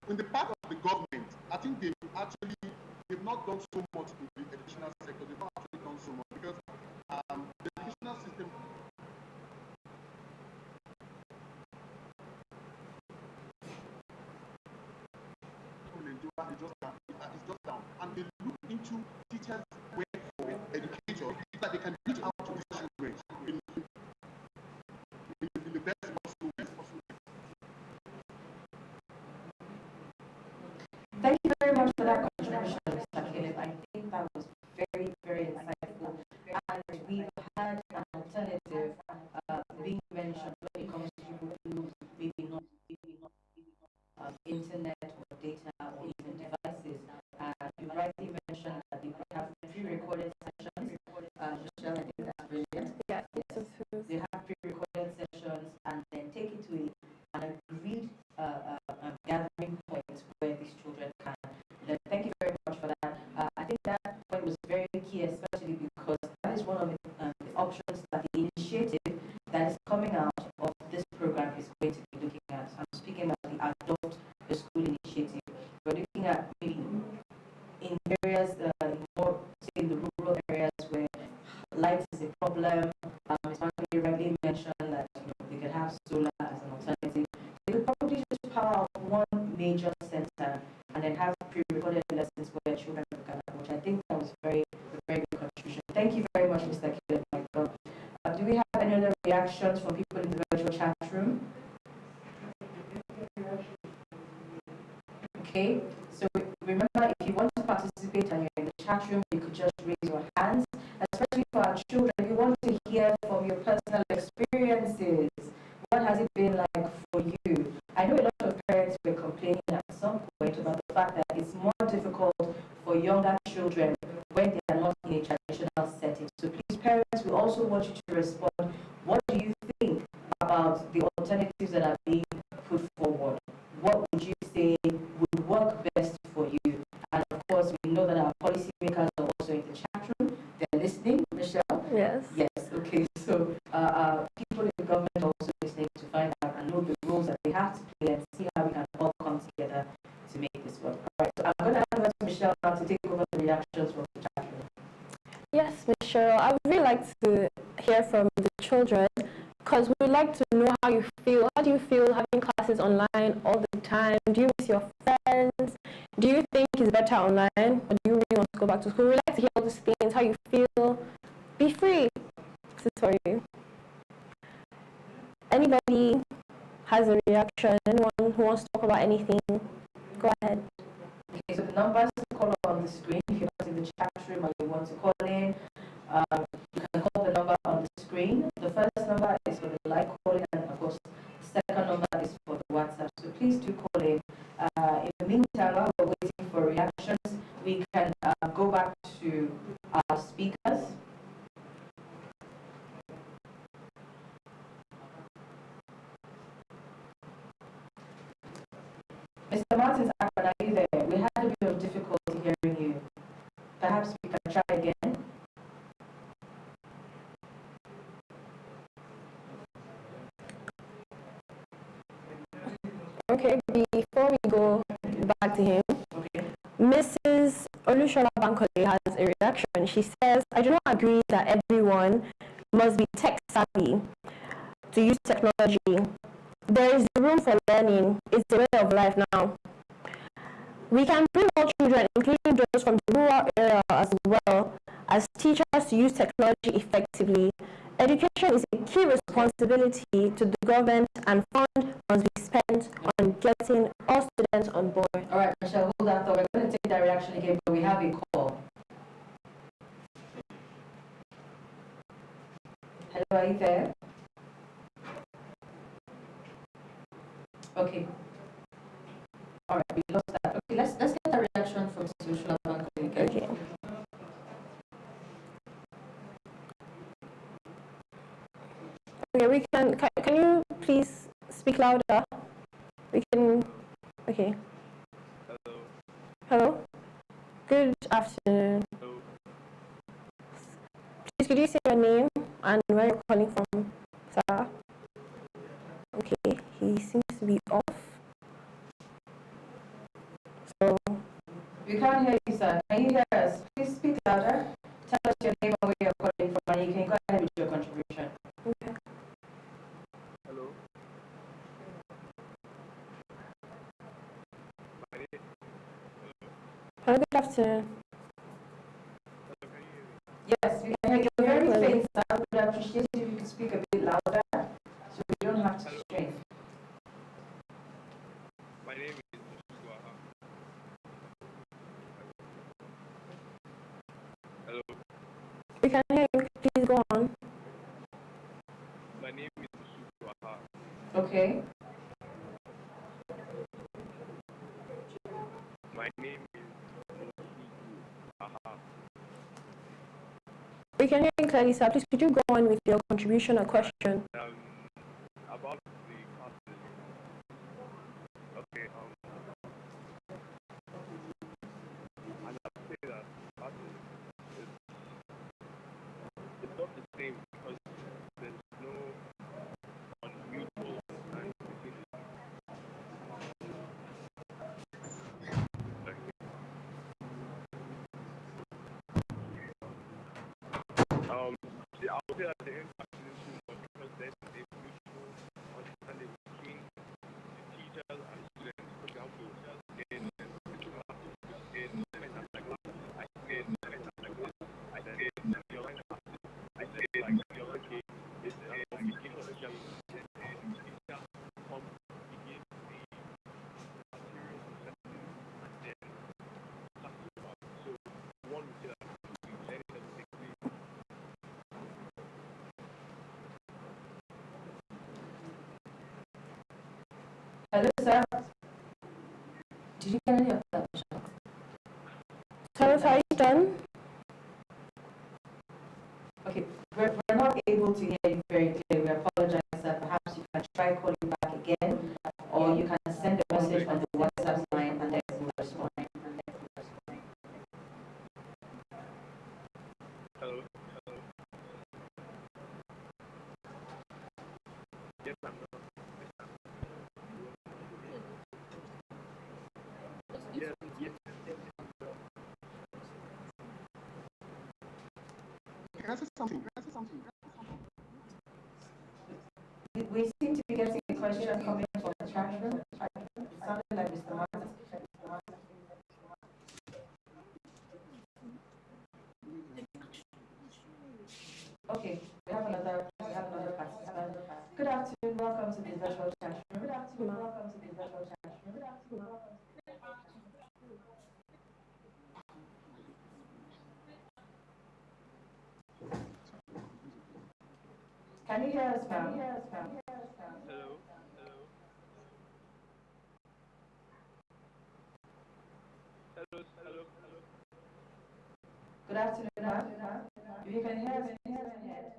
in the part of the government, I think they've not done so much in the educational sector. They've not actually done so much because the educational system is just down. And they look into teachers' work for educators so that they can reach out to these children in the best possible way.
Thank you very much for that contribution, Mr. Caleb. I think that was very, very insightful. And we've had an alternative being mentioned when it comes to people who maybe not internet or data or even devices. You rightly mentioned that they could have pre-recorded sessions. Michelle, I think that's brilliant.
Yeah,
yes. They have pre-recorded sessions and then take it to an agreed gathering point where these children can learn. Thank you very much for that. I think that point was very key, especially because that is one of the options that the initiative that is coming out of this program is going to be looking at. I'm speaking about the Adopt the School initiative. We're looking at maybe in areas, more say in the rural areas where light is a problem. Ms. Margaret rightly mentioned that they could have solar as an alternative. They could probably just power up one major center and then have pre-recorded lessons where children can watch. I think that was a very good contribution. Thank you very much, Mr. Caleb Michael. Do we have any other reactions from people in the virtual chat room? Okay, so remember, if you want to participate and you're in the chat room, you could just raise your hands, especially for our children. We want to hear from your personal experiences. What has it been like for you? I know a lot of parents were complaining at some point about the fact that it's more difficult for younger children when they are not in a traditional setting. So please, parents, we also want you to respond. What do you think about the alternatives that are being put forward? What would you say would work best for you? And of course, we know that our policymakers are also in the chat room. They're listening. Michelle?
Yes.
Yes. Okay. So people in the government are also listening to find out and know the roles that they have to play and see how we can all come together to make this work. All right. So I'm going to hand over to Michelle now to take over the reactions from the chat room.
Yes, Michelle. I would really like to hear from the children, because we would like to know how you feel. How do you feel having classes online all the time? Do you miss your friends? Do you think it's better online, or do you really want to go back to school? We'd like to hear all these things, how you feel. Be free. This is for you. Anybody has a reaction? Anyone who wants to talk about anything? Go ahead.
Okay, so the numbers to call on the screen. If you're not in the chat room and you want to call in, you can call the number on the screen. The first number is for the live calling, and of course, the second number is for the WhatsApp. So please do call in. In the meantime, while we're waiting for reactions, we can go back to our speakers. Mr. Martins, are you there? We had a bit of difficulty hearing you. Perhaps we can try again.
Okay, before we go back to him, okay. Mrs. Olushola Bankole has a reaction. reaction. She says, I do not agree that everyone must be tech savvy to use technology. There is room for learning. It's a way of life now. We can bring all children, including those from the rural area as well, as teachers to use technology effectively. Education is a key responsibility to the government, and funds must be spent on getting all students on board.
All right, Michelle, hold that thought. We're going to take that reaction again, but we have a call. Hello, are you there? Okay. All right, we lost that. Okay, let's get a reaction from Social Bank. Okay.
Okay, we can you please speak louder? We can, okay.
Hello.
Hello? Good afternoon.
Hello.
Please, could you say your name and where you're calling from, sir? Okay, he seems to be off. So,
We can't hear you, sir. Can you hear us? Please speak louder. Tell us your name and where you're calling from, and you can go ahead with your contribution.
okay.
Hello. My name.
Hello, good afternoon.
Hello, can you hear me?
Yes, we can hear you. You're very faint, sir. I would appreciate it if you could speak a bit louder so we don't have to strain.
My name is Shuaibu. Hello.
We can hear you. Please go on.
My name is Shuaibu.
Okay.
My name is
We can hear you clearly, sir. Please, could you go on with your contribution or question?
about the classes. Okay. And I say that classes is it's not the same because there's no unmutual and I would say that the impact isn't too much because there's a mutual understanding between the teachers and students. For example, in I say the online classes, I say like okay, it's an obligation of teacher come begin the material assessment and then classes about. So one would say that learning doesn't take place.
Hello, sir. Did you get any of that?
Hello, sir, are you done?
Okay, we're not able to hear you very clearly. We apologize, sir. Perhaps you can try calling back again, or you can send a message on the WhatsApp line and then we'll respond.
Hello. Yes, I'm not. Yes.
Can I say something?
We seem to be getting a question coming from the chat room. It sounded like Mr. Martin. Okay, we have another participant. Good afternoon, welcome to the virtual chat room. Can you hear us now?
Hello.
Good afternoon, ma'am. If you can hear us, please go ahead.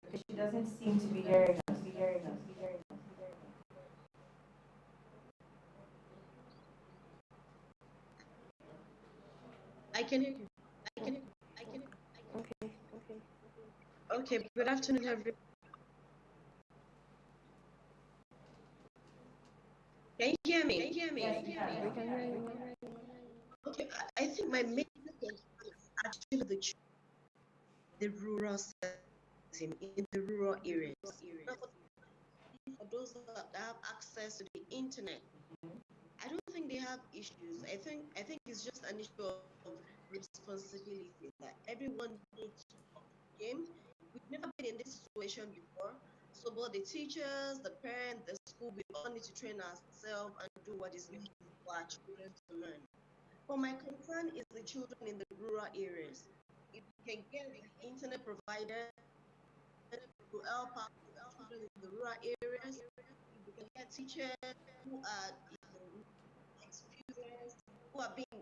Because she doesn't seem to be hearing us.
I can hear you.
Okay.
Okay, good afternoon, everyone. Can you hear me?
Yes, we can.
We can hear you.
Okay, I think my main concern is actually the rural setting, in the rural areas. Now, for those that have access to the internet, I don't think they have issues. I think it's just an issue of responsibility that everyone needs to up to the game. We've never been in this situation before. So both the teachers, the parents, the school, we all need to train ourselves and do what is needed for our children to learn. But my concern is the children in the rural areas. If we can get the internet provider to help out the children in the rural areas, if we can get teachers who are experienced, who are being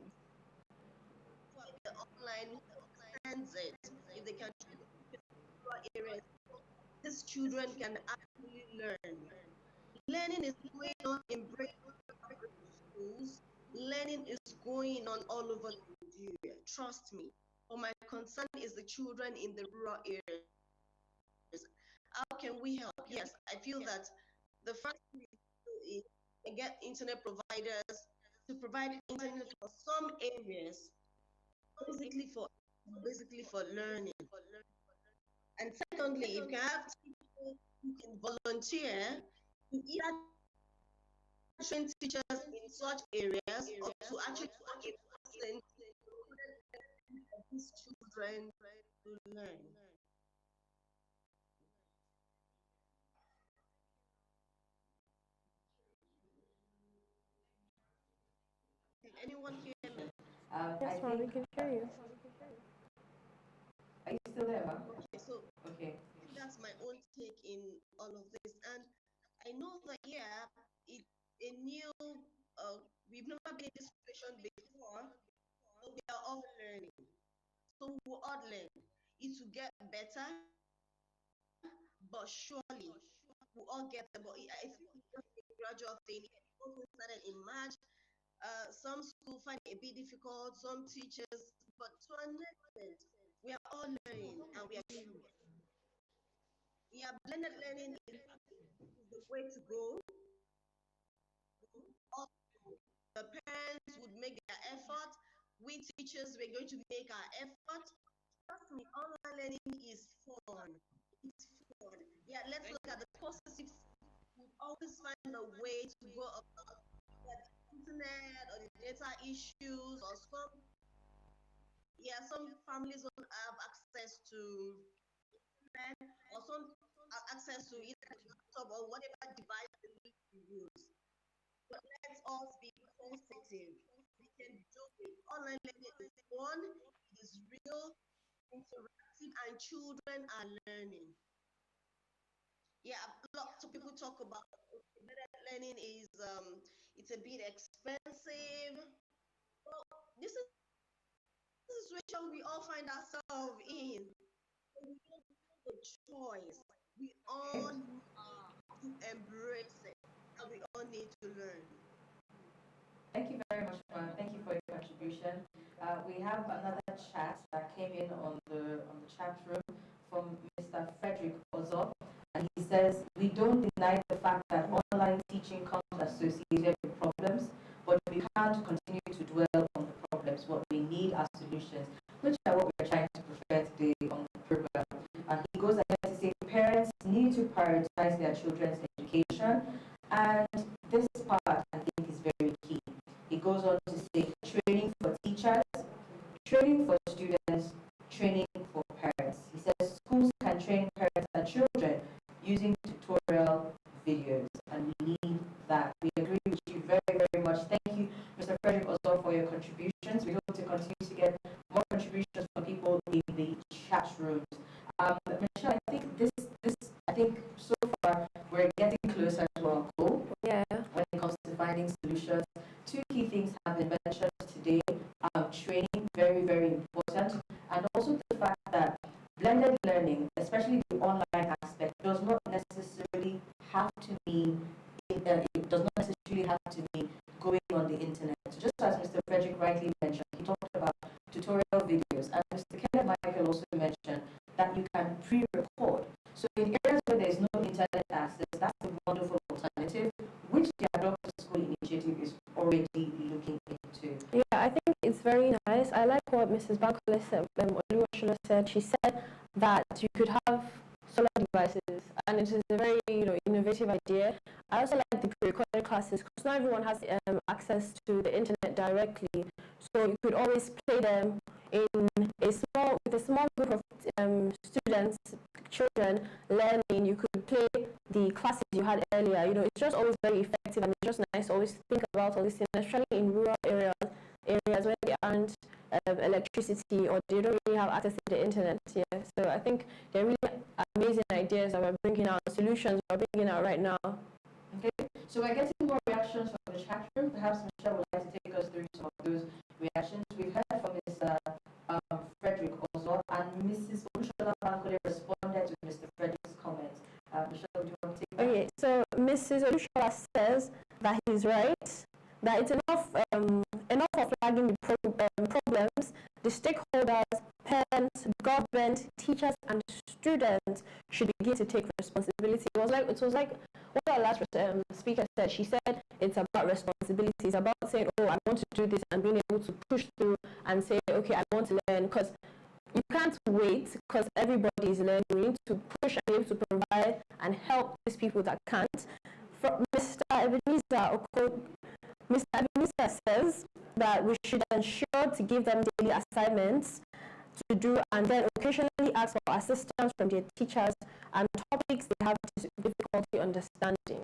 the online, who understands it, if they can train the children in the rural areas, these children can actually learn. Learning is going on in schools. Learning is going on all over Nigeria. Trust me. But my concern is the children in the rural areas. How can we help? Yes, I feel that the first thing we do is get internet providers to provide internet for some areas, basically for learning. And secondly, if you have people who can volunteer to either train teachers in such areas or to actually work in person for these children to learn. Can anyone hear me?
Yes, ma'am, we can hear you.
Are you still there, ma'am?
Okay, so
Okay.
that's my own take in all of this. And I know that, yeah, it's a new, we've never been in this situation before, so we are all learning. So we all learn. It will get better, but surely we all get there. But I think it's just a gradual thing. It also started in March. Some school find it a bit difficult, some teachers, but to an extent, we are all learning and we are doing it. Yeah, blended learning is the way to go. All the parents would make their effort. We teachers, we're going to make our effort. Trust me, online learning is fun. It's fun. Yeah, let's look at the positive. We always find a way to go about the internet or the data issues or some families don't have access to internet or some have access to either laptop or whatever device they need to use. But let's all be positive. We can do it. Online learning is fun, it is real, interactive, and children are learning. Yeah, lots of people talk about better learning is it's a bit expensive. Well, this is the situation we all find ourselves in. We don't have a choice. We all need to embrace it, and we all need to learn.
Thank you very much, ma'am. Thank you for your contribution. We have another chat that came in on the chat room from Mr. Frederick Ozo, and he says, we don't deny the fact that online teaching comes associated with problems, but we can't continue to dwell on the problems. What we need are solutions, which are what we're trying to prepare today on the program. And he goes ahead to say parents need to prioritize their children's education, and this part I think is very key. He goes on to say training for teachers, training for students, training for parents. He says schools can train parents and children using tutorial videos, and we need that. We agree with you very, very much. Thank you, Mr. Frederick, also for your contributions. We hope to continue to get more contributions from people in the chat rooms. Michelle, I think so far we're getting closer to our goal.
Yeah.
When it comes to finding solutions. Two key things have been mentioned today. Training, very, very important, and also the fact that blended learning, especially the online aspect, does not necessarily have to mean it does not necessarily have to mean going on the internet. So just as Mr. Frederick rightly mentioned, he talked about tutorial videos, and Mr. Kenneth Michael also mentioned that you can pre-record. So in areas where there is no internet access, that's a wonderful alternative, which the Adopt School initiative is already looking into.
Yeah, I think it's very nice. I like what Mrs. Bankole said, Oluwashula said. She said that you could have solar devices, and it is a very innovative idea. I also like the pre-recorded classes because not everyone has access to the internet directly, so you could always play them with a small group of students, children learning. You could play the classes you had earlier. It's just always very effective, and it's just nice to always think about all these things, especially in rural areas where there aren't electricity or they don't really have access to the internet. Yeah, so I think they're really amazing ideas that we're bringing out, solutions we're bringing out right now.
Okay, so we're getting more reactions from the chat room. Perhaps Michelle would like to take us through some of those reactions. We've heard from Mr. Frederick Ozo, and Mrs. Olushola Bankole responded to Mr. Frederick's comments. Michelle, do you want to take that?
Okay, so Mrs. Olushola says that he's right, that it's enough of flagging the problems. The stakeholders, parents, government, teachers, and students should begin to take responsibility. It was like what our last speaker said. She said it's about responsibility. It's about saying, oh, I want to do this, and being able to push through and say, okay, I want to learn, because you can't wait because everybody is learning. We need to push and be able to provide and help these people that can't. Mr. Ebenezer says that we should ensure to give them daily assignments to do, and then occasionally ask for assistance from their teachers and topics they have difficulty understanding.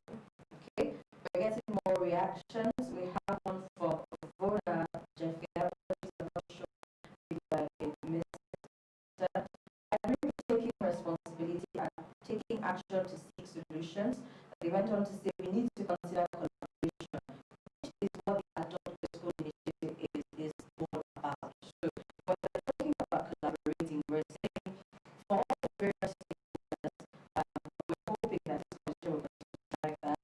Okay, we're getting more reactions. We have one from Voda Jeffia. I agree with taking responsibility and taking action to seek solutions. They went on to say we need to consider collaboration, which is what the Adopt the School initiative is all about. So when we're talking about collaborating, we're saying for all the various stakeholders, we're hoping that this culture will continue to drive that.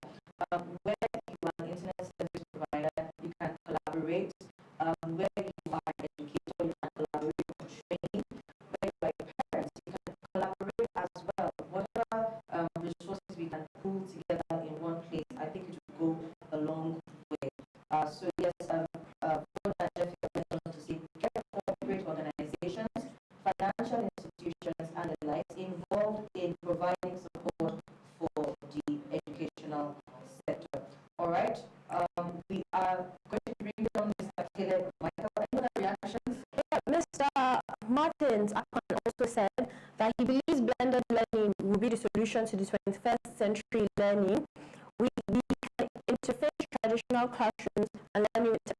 Where you are an internet service provider, you can collaborate. Where you are an educator, you can collaborate on training. Where you are parents, you can collaborate as well. Whatever resources we can pull together in one place, I think it will go a long way. So yes, Jeff went on to say, get corporate organizations, financial institutions, and the like involved in providing support for the educational sector. All right, we are going to bring on Mr. Caleb Michael. Any other reactions?
Mr. Martins also said that he believes blended learning will be the solution to the 21st century learning. We can interface traditional classrooms and learning with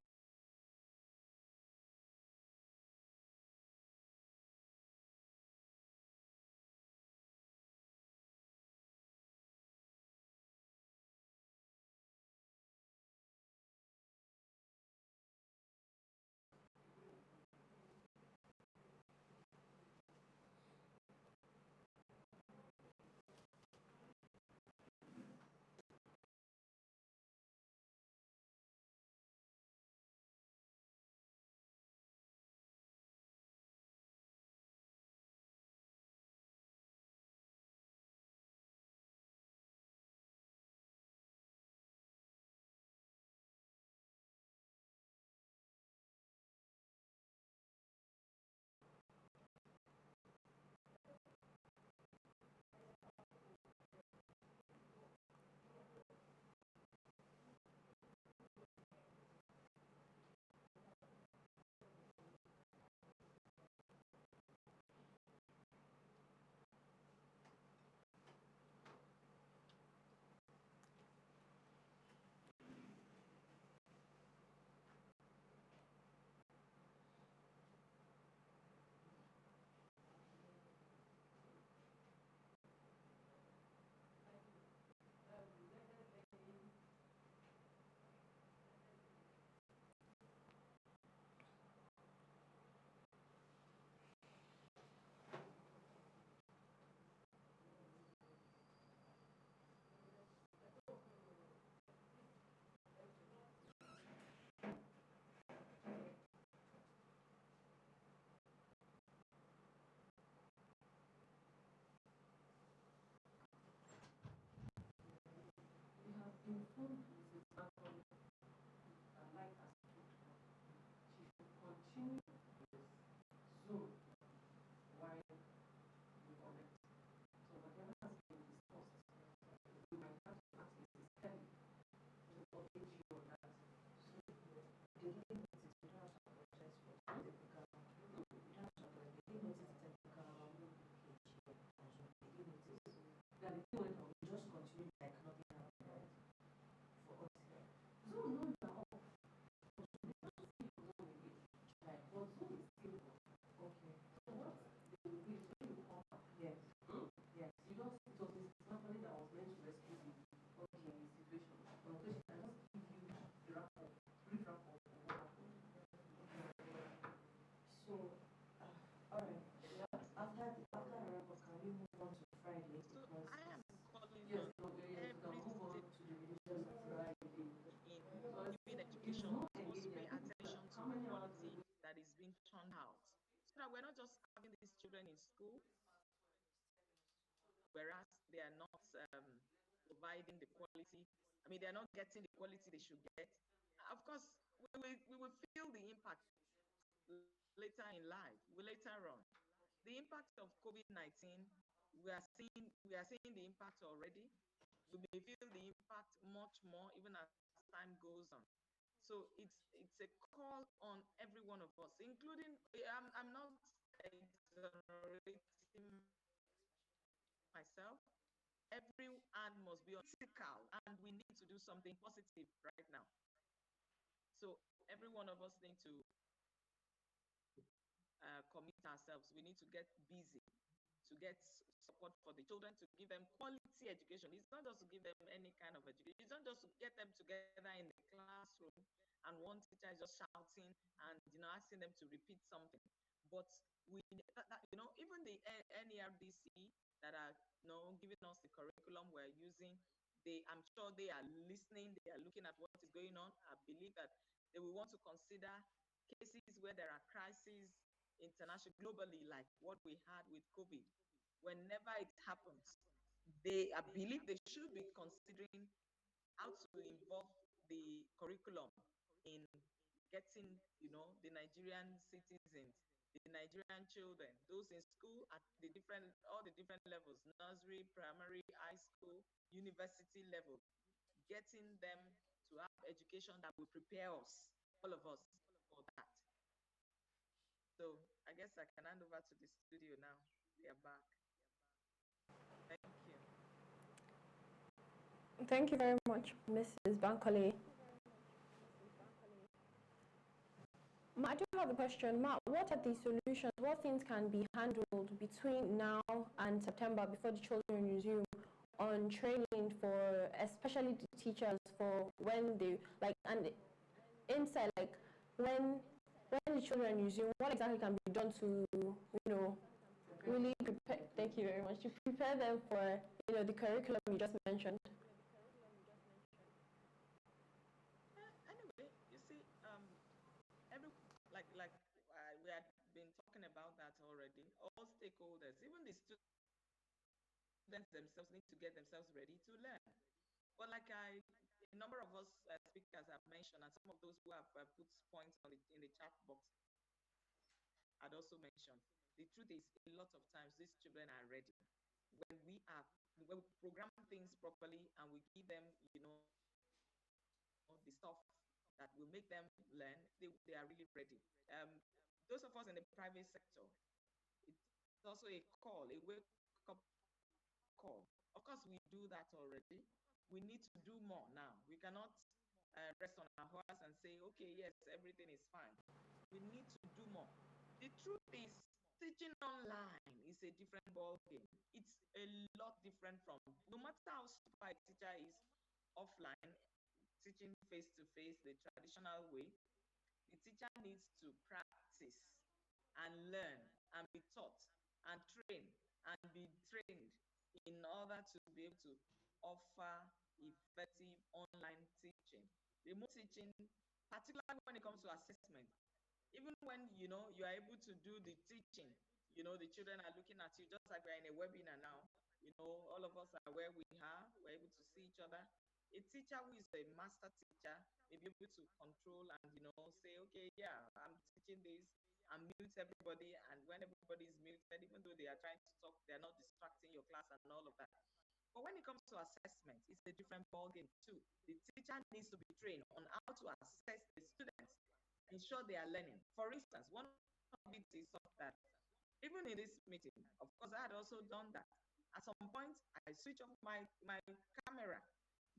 that we're not just having these children in school, whereas they are not providing the quality. I mean, they're not getting the quality they should get. Of course, we will feel the impact later in life, later on. The impact of COVID-19, we are seeing the impact already. We may feel the impact much more even as time goes on. So it's a call on every one of us, including I'm not exonerating myself. Every hand must be critical, and we need to do something positive right now. So every one of us need to commit ourselves. We need to get busy to get support for the children, to give them quality education. It's not just to give them any kind of education. It's not just to get them together in the classroom and one teacher is just shouting and asking them to repeat something. But even the NERDC that are giving us the curriculum we're using, I'm sure they are listening. They are looking at what is going on. I believe that they will want to consider cases where there are crises internationally, globally, like what we had with COVID. Whenever it happens, I believe they should be considering how to involve the curriculum in getting, the Nigerian citizens, the Nigerian children, those in school at all the different levels, nursery, primary, high school, university level, getting them to have education that will prepare us, all of us, for that. So I guess I can hand over to the studio now. They are back. Thank you.
Thank you very much, Mrs. Bankole. Ma, I do have a question. Ma, what are the solutions? What things can be handled between now and September before the children resume on training for, especially the teachers, for when they, and inside, when the children resume, what exactly can be done to, really prepare, thank you very much, to prepare them for, the curriculum you just mentioned?
Anyway, you see, every we had been talking about that already. All stakeholders, even the students themselves, need to get themselves ready to learn. But a number of us speakers have mentioned, and some of those who have put points in the chat box had also mentioned, the truth is, a lot of times these children are ready. When we program things properly and we give them, the stuff that will make them learn, they are really ready. Those of us in the private sector, it's also a wake-up call. Of course, we do that already. We need to do more now. We cannot rest on our horse and say, okay, yes, everything is fine. We need to do more. The truth is, teaching online is a different ballgame. It's a lot different from, no matter how super a teacher is offline, teaching face-to-face, the traditional way, the teacher needs to practice and learn and be taught and train and be trained in order to be able to offer effective online teaching. Remote teaching, particularly when it comes to assessment, even when you are able to do the teaching, the children are looking at you, just like we're in a webinar now. All of us are where we are, we're able to see each other. A teacher who is a master teacher may be able to control and say, okay, yeah, I'm teaching this, and mute everybody, and when everybody is muted, even though they are trying to talk, they're not distracting your class and all of that. But when it comes to assessment, it's a different ballgame too. The teacher needs to be trained on how to assess the students, ensure they are learning. For instance, one of it is that even in this meeting, of course, I had also done that. At some point, I switch off my camera.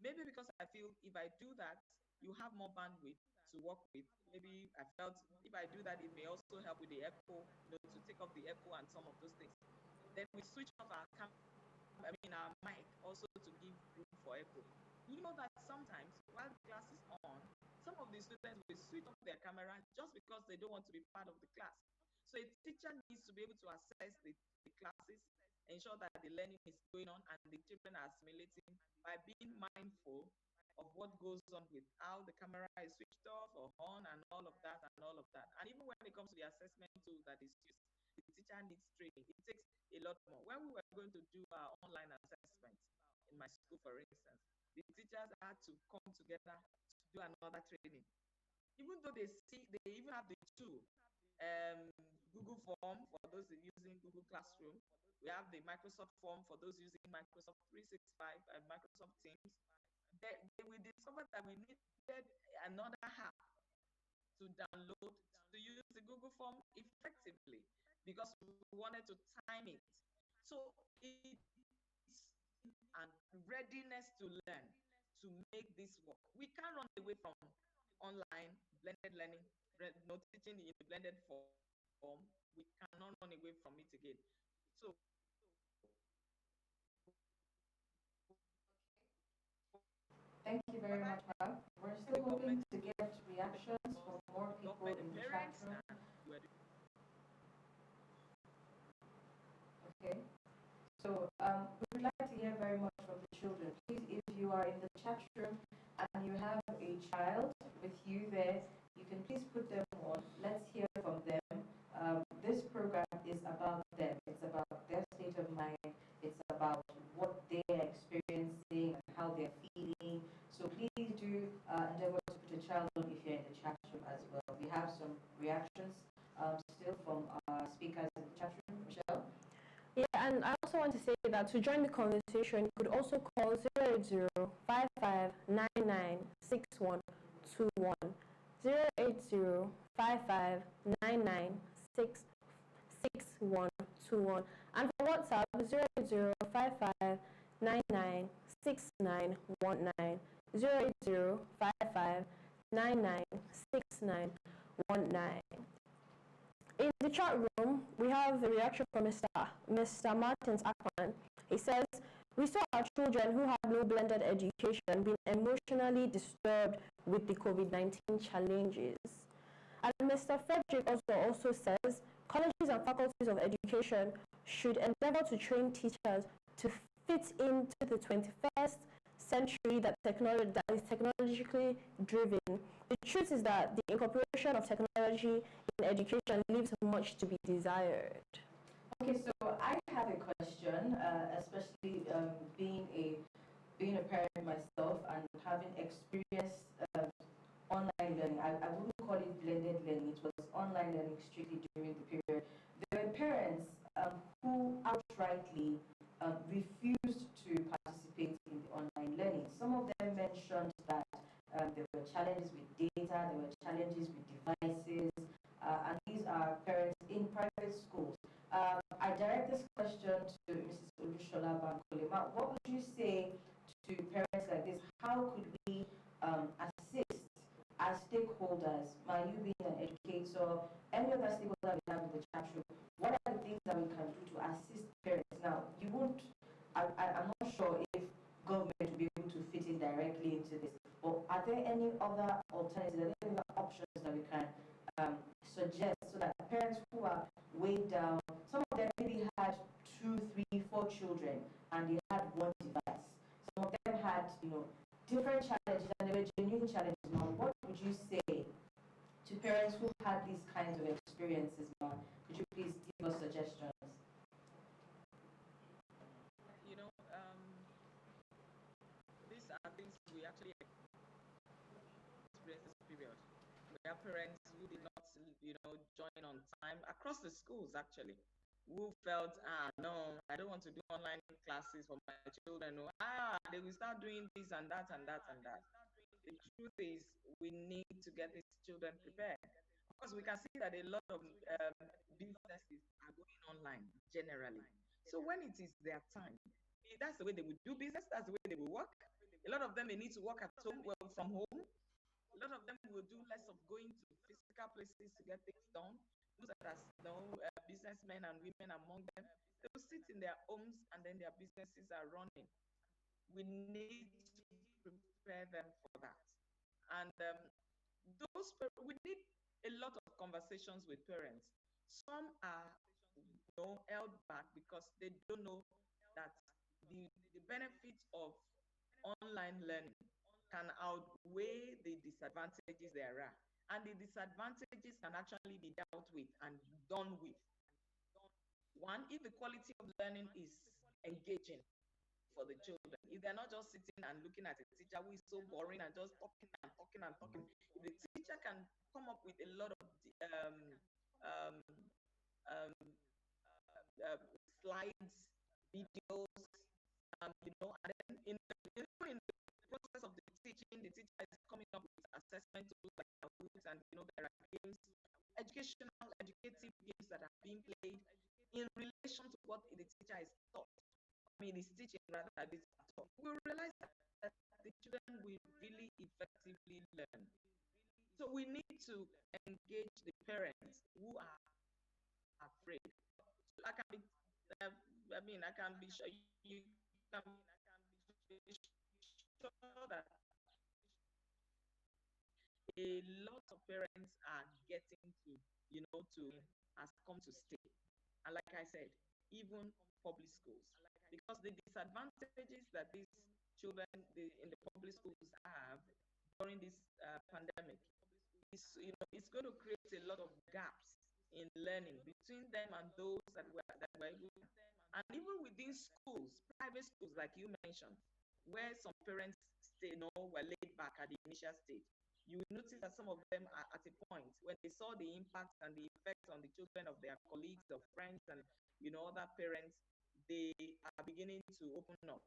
Maybe because I feel if I do that, you have more bandwidth to work with. Maybe I felt if I do that, it may also help with the echo, to take off the echo and some of those things. Then we switch off our our mic also to give room for echo. You know that sometimes while the class is on, some of the students will switch off their camera just because they don't want to be part of the class. So a teacher needs to be able to assess the classes, ensure that the learning is going on and the children are assimilating by being mindful of what goes on with how the camera is switched off or on and all of that and all of that. And even when it comes to the assessment tool that is used, the teacher needs training. It takes a lot more. When we were going to do our online assessment in my school, for instance, the teachers had to come together to do another training. Even though they even have the tool, Google Form for those using Google Classroom. We have the Microsoft Form for those using Microsoft 365 and Microsoft Teams. We discovered that we needed another app to download to use the Google Form effectively because we wanted to time it. So it's and readiness to learn to make this work. We can't run away from online blended learning, no teaching in blended form. We cannot run away from it again. So
Thank you very much, ma'am. We're still hoping to get reactions from more people in the chat room. Okay. So we would like to hear very much from the children. Please, if you are in the chat room and you have a child with you there, you can please put them on. Let's hear from them. This program is about them. It's about their state of mind. It's about what they're experiencing and how they're feeling. So please do endeavor to put a child on if you're in the chat room as well. We have some reactions still from our speakers in the chat room. Michelle?
Yeah, and I also want to say that to join the conversation, you could also call 080 5599 6121. 080 5599 6121. And for WhatsApp, 080 5599 6919. 080 5599 6919. In the chat room, we have a reaction from Mr. Martins Akman. He says, we saw our children who have no blended education being emotionally disturbed with the COVID-19 challenges. And Mr. Frederick also says, colleges and faculties of education should endeavor to train teachers to fit into the 21st century that is technologically driven. The truth is that the incorporation of technology in education leaves much to be desired.
Okay, so I have a question, especially being a parent myself and having experienced online learning. I wouldn't call it blended learning. It was online learning strictly during the period. There were parents who outrightly refused to participate in the online learning. Some of them mentioned that there were challenges with data, there were challenges with devices, and these are parents in private schools. I direct this question to Mrs. Olushola Bankolema. What would you say to parents like this? How could we assist as stakeholders? Might you be an educator, any other stakeholder we have in the chat room? What are the things that we can do to assist parents? Now, you won't, I'm not sure if government will be able to fit in directly into this, but are there any other alternatives, are there any other options that we can suggest so that parents who are weighed down, some of them maybe had 2, 3, 4 children and they had one device. Some of them had, different challenges and they were genuine challenges. Now, what would you say to parents who had these kinds of experiences? Now, could you please give us suggestions?
These are things we actually experience this period. We have parents who did not, join on time across the schools actually, who felt, no, I don't want to do online classes for my children. They will start doing this and that and that and that. The truth is, we need to get these children prepared. Because we can see that a lot of businesses are going online generally. So when it is their time, that's the way they will do business, that's the way they will work. A lot of them may need to work at home, from home. A lot of them will do less of going to physical places to get things done. Those that are businessmen and women among them, they will sit in their homes and then their businesses are running. We need to prepare them for that. And we need a lot of conversations with parents. Some are held back because they don't know that the benefits of online learning can outweigh the disadvantages there are. And the disadvantages can actually be dealt with and done with. One, if the quality of learning is engaging for the children, if they're not just sitting and looking at a teacher who is so boring and just talking and talking and talking, if the teacher can come up with a lot of um, um, slides, videos, and then in the process of the teaching, the teacher is coming up with assessment tools like Kahoot, and there are games, educative games that are being played in relation to what the teacher is taught. Is teaching rather than being taught. We realize that the children will really effectively learn. So we need to engage the parents who are afraid. I can be, I can be sure you can be sure that a lot of parents are getting to has come to stay. And like I said, even public schools, because the disadvantages that these children in the public schools have during this pandemic is, it's going to create a lot of gaps in learning between them and those that were able. And even within schools, private schools, like you mentioned, where some parents were laid back at the initial stage, you will notice that some of them are at a point when they saw the impact and the effect on the children of their colleagues, of friends, and other parents, they are beginning to open up.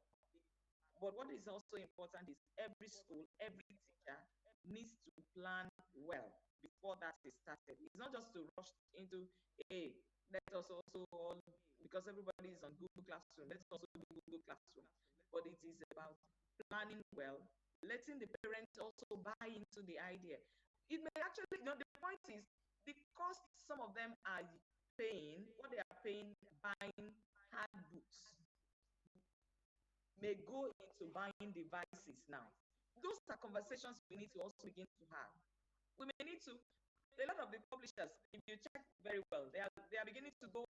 But what is also important is every school, every teacher needs to plan well before that is started. It's not just to rush into, hey, let us also all, because everybody is on Google Classroom, let's also do Google Classroom. But it is about planning well, letting the parents also buy into the idea. It may actually, the point is, the cost some of them are paying, what they are paying buying hard books, may go into buying devices now. Those are conversations we need to also begin to have. We may need to, a lot of the publishers, if you check very well, they are beginning to go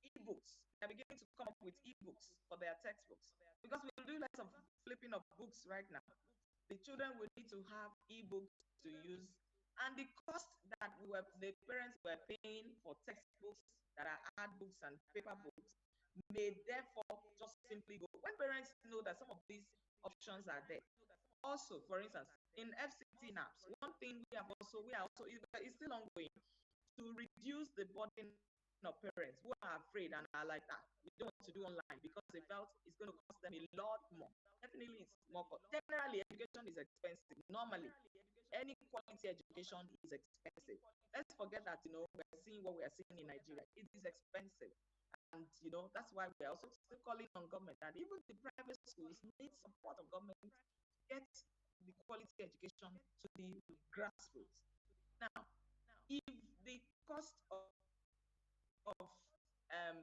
e-books. They are beginning to come up with e-books for their textbooks, because we do lots of flipping of books right now. The children will need to have e-books to use, and the cost that the parents were paying for textbooks that are hard books and paper books may therefore just simply go. When parents know that some of these options are there. Also, for instance, in FCT NAPS, one thing we are also, it's still ongoing, to reduce the burden of parents who are afraid and are like, we don't want to do online because they felt it's going to cost them a lot more. Definitely, it's more. Generally, education is expensive. Normally, any quality education is expensive. Let's forget that, we're seeing what we are seeing in Nigeria. It is expensive. And, that's why we're also still calling on government that even the private schools need support of government to get the quality education to the grassroots. Now, if the cost of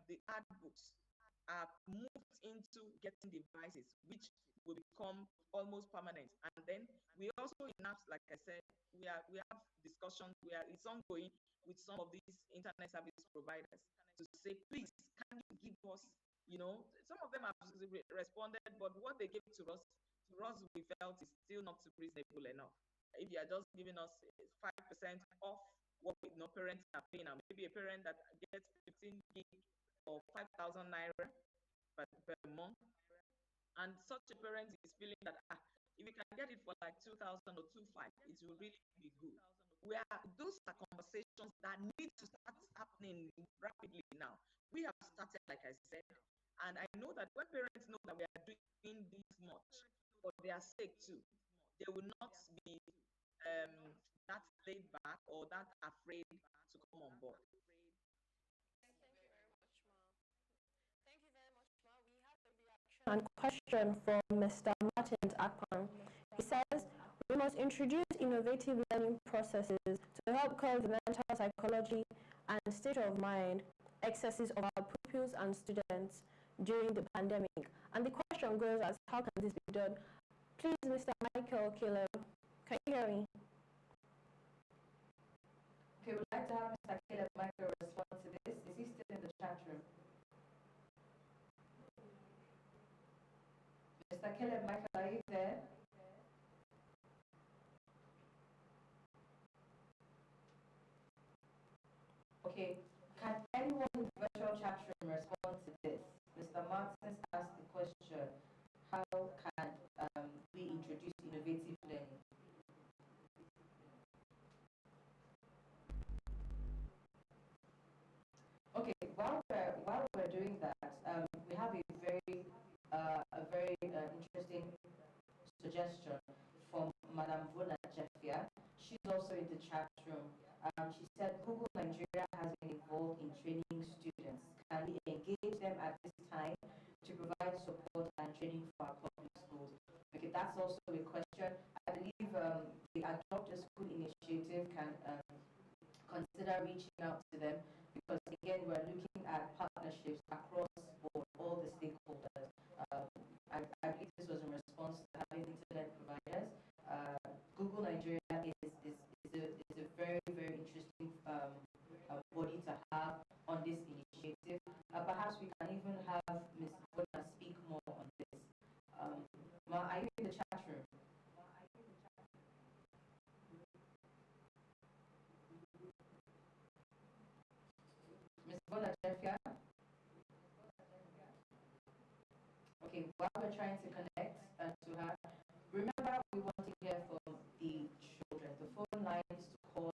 the hard books are moved into getting devices, which will become almost permanent. And then we also in apps, like I said, we have discussions where it's ongoing with some of these internet service providers to say, please, can you give us, some of them have responded, but what they gave to us we felt is still not reasonable enough. If you are just giving us 5% off what parents are paying now, maybe a parent that gets 15 gig or 5,000 naira per month, and such a parent is feeling that if you can get it for like 2,000 or 2,500, it will really be good. Those are conversations that need to start happening rapidly now. We have started, like I said, and I know that when parents know that we are doing this much for their sake too, they will not be that laid back or that afraid to come on board.
Thank you very much, Ma. Thank you very much, Ma. We have a reaction and question from Mr. Martins Akpan. He says, we must introduce innovative learning processes to help curb the mental psychology and state of mind excesses of our pupils and students during the pandemic. And the question goes as, how can this be done? Please, Mr. Michael Caleb, can you hear me?
Okay, we'd like to have Mr. Caleb Michael respond to this. Is he still in the chat room? Mr. Caleb Michael, are you there? Okay, can anyone in the virtual chat room respond to this? Mr. Martins asked the question, how can we introduce innovative learning? Okay, while we're doing that, we have a very interesting suggestion from Madam Vona Jeffia. She's also in the chat room. She said Google Nigeria has been involved in training students. Can we engage them at this time to provide support and training for our public schools? Okay, that's also a question. I believe the Adopt a School initiative can consider reaching out to them, because again, we're looking at partnerships across board, all the stakeholders. I believe this was in response to having internet providers. Google Nigeria is a very, very interesting body to have on this initiative. Perhaps we can even have Ms. Bona speak more on this. Ma, are you in the chat room? Ms. Bona Jeffia? Okay, while we're trying to connect to her, remember we want to hear from the children. The phone lines to call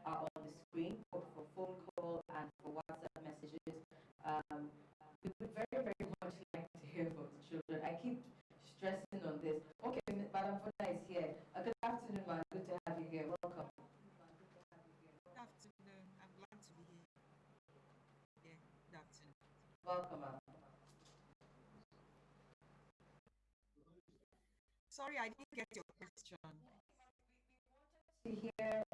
are on the screen for phone call and for WhatsApp messages. We would very, very much like to hear from the children. I keep stressing on this. Okay, Madam Fona is here. Good afternoon, ma'am. Good to have you here. Welcome.
Good afternoon. I'm glad to be here. Yeah, good afternoon.
Welcome, ma'am.
Sorry, I didn't get your question.
To hear,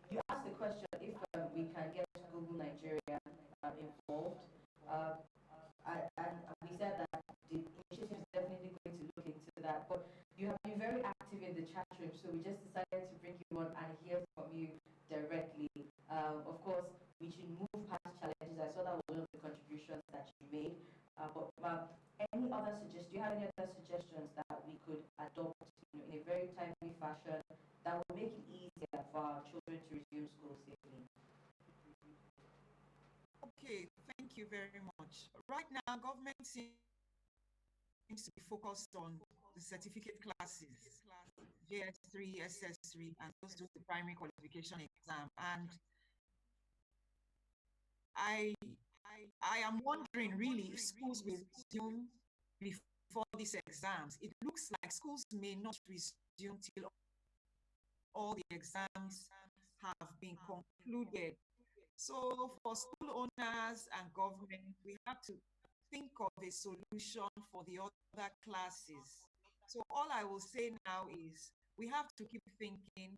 you asked the question if we can get Google Nigeria involved. And we said that the initiative is definitely going to look into that. But you have been very active in the chat room, so we just decided to bring you on and hear from you directly. Of course, we should move past challenges. I saw that was one of the contributions that you made. But any other suggestions? Do you have any other suggestions that we could adopt, in a very timely fashion that will make it easier for our children to resume school safely?
Okay, thank you very much. Right now, government seems to be focused on the certificate classes, JS3, SS3, and those do the primary qualification exam. And I am wondering really if schools will resume before these exams. It looks like schools may not resume till all the exams have been concluded. So for school owners and government, we have to think of a solution for the other classes. So all I will say now is we have to keep thinking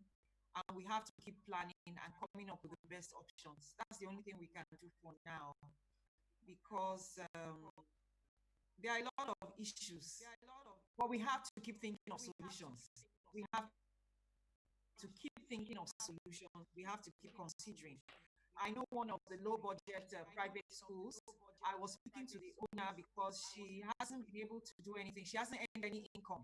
and we have to keep planning and coming up with the best options. That's the only thing we can do for now, because there are a lot of issues, but we have to keep thinking of solutions. We have to keep thinking of solutions. We have to keep considering. I know one of the low budget private schools. I was speaking to the owner because she hasn't been able to do anything. She hasn't earned any income.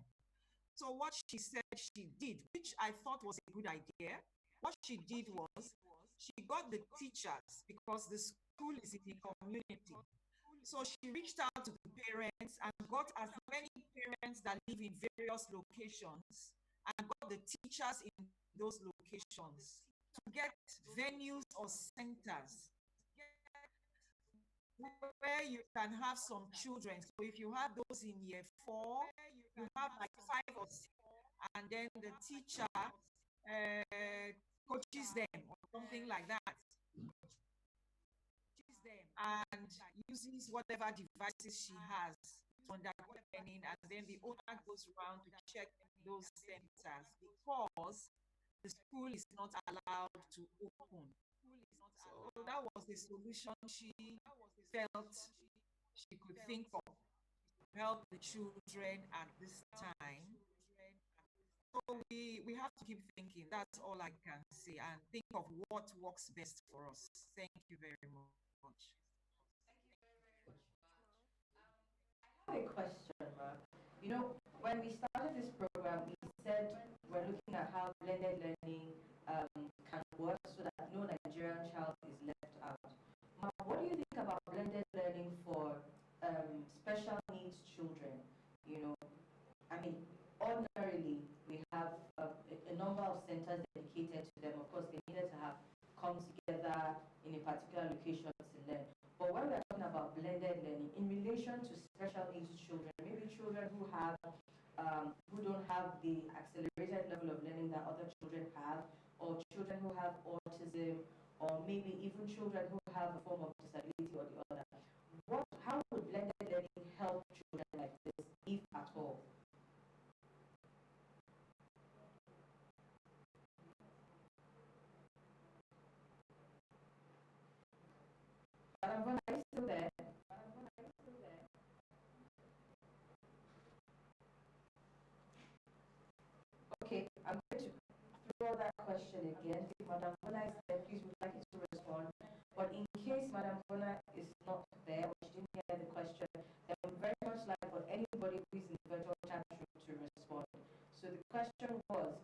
So what she said she did, which I thought was a good idea, what she did was she got the teachers, because the school is in the community. So she reached out to the parents and got as many parents that live in various locations and got the teachers in those locations to get venues or centers where you can have some children. So if you have those in year 4, you have like 5 or 6, and then the teacher coaches them or something like that, and uses whatever devices she has to undergo learning, and then the owner goes around to check those centers because the school is not allowed to open. So that was the solution she felt she could think of to help the children at this time. So we have to keep thinking. That's all I can say, and think of what works best for us. Thank you very much.
I have a question, Mark. When we started this program, we said we're looking at how blended learning can work so that no Nigerian child is left out. What do you think about blended learning for special needs children? You know, I mean, ordinarily we have a number of centers dedicated to them. Of course, they needed to have come together in a particular location to learn. But when we're talking about blended learning in relation to special needs children, maybe children who have who don't have the accelerated level of learning that other children have, or children who have autism, or maybe even children who have a form of disability or the other. How would blended learning help children like this, if at all? Madam Vona, are you still there? Okay, I'm going to throw that question again. If Madam Vona is there, please would like you to respond. But in case Madam Vona is not there or she didn't hear the question, then we very much like for anybody who is in the virtual chat room to respond. So the question was,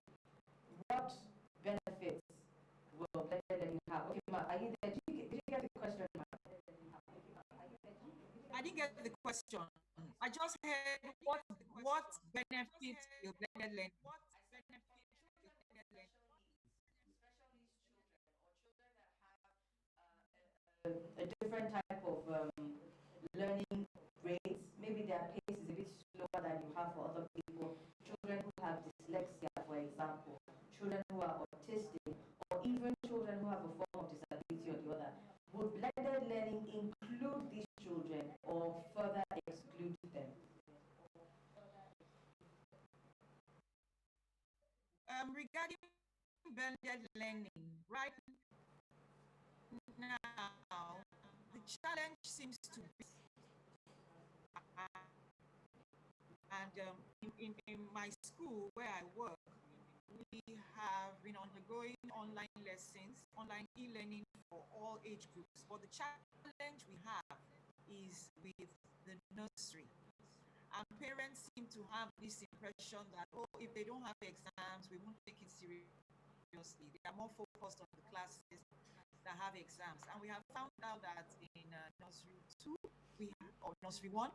what benefits will blended learning have? Okay, Ma, are you there? Did you get the question, Ma?
I didn't get the question. I just heard what benefits will blended learning.
A different type of learning rates. Maybe their pace is a bit slower than you have for other people. Children who have dyslexia, for example, children who are autistic, or even children who have a form of disability or the other. Would blended learning include these children or further exclude them?
Regarding blended learning, right now, the challenge seems to be, and in my school where I work, we have been undergoing online lessons, online e-learning for all age groups. But the challenge we have is with the nursery. And parents seem to have this impression that, oh, if they don't have exams, we won't take it seriously. They are more focused on the classes that have exams. And we have found out that in nursery 2, or nursery 1,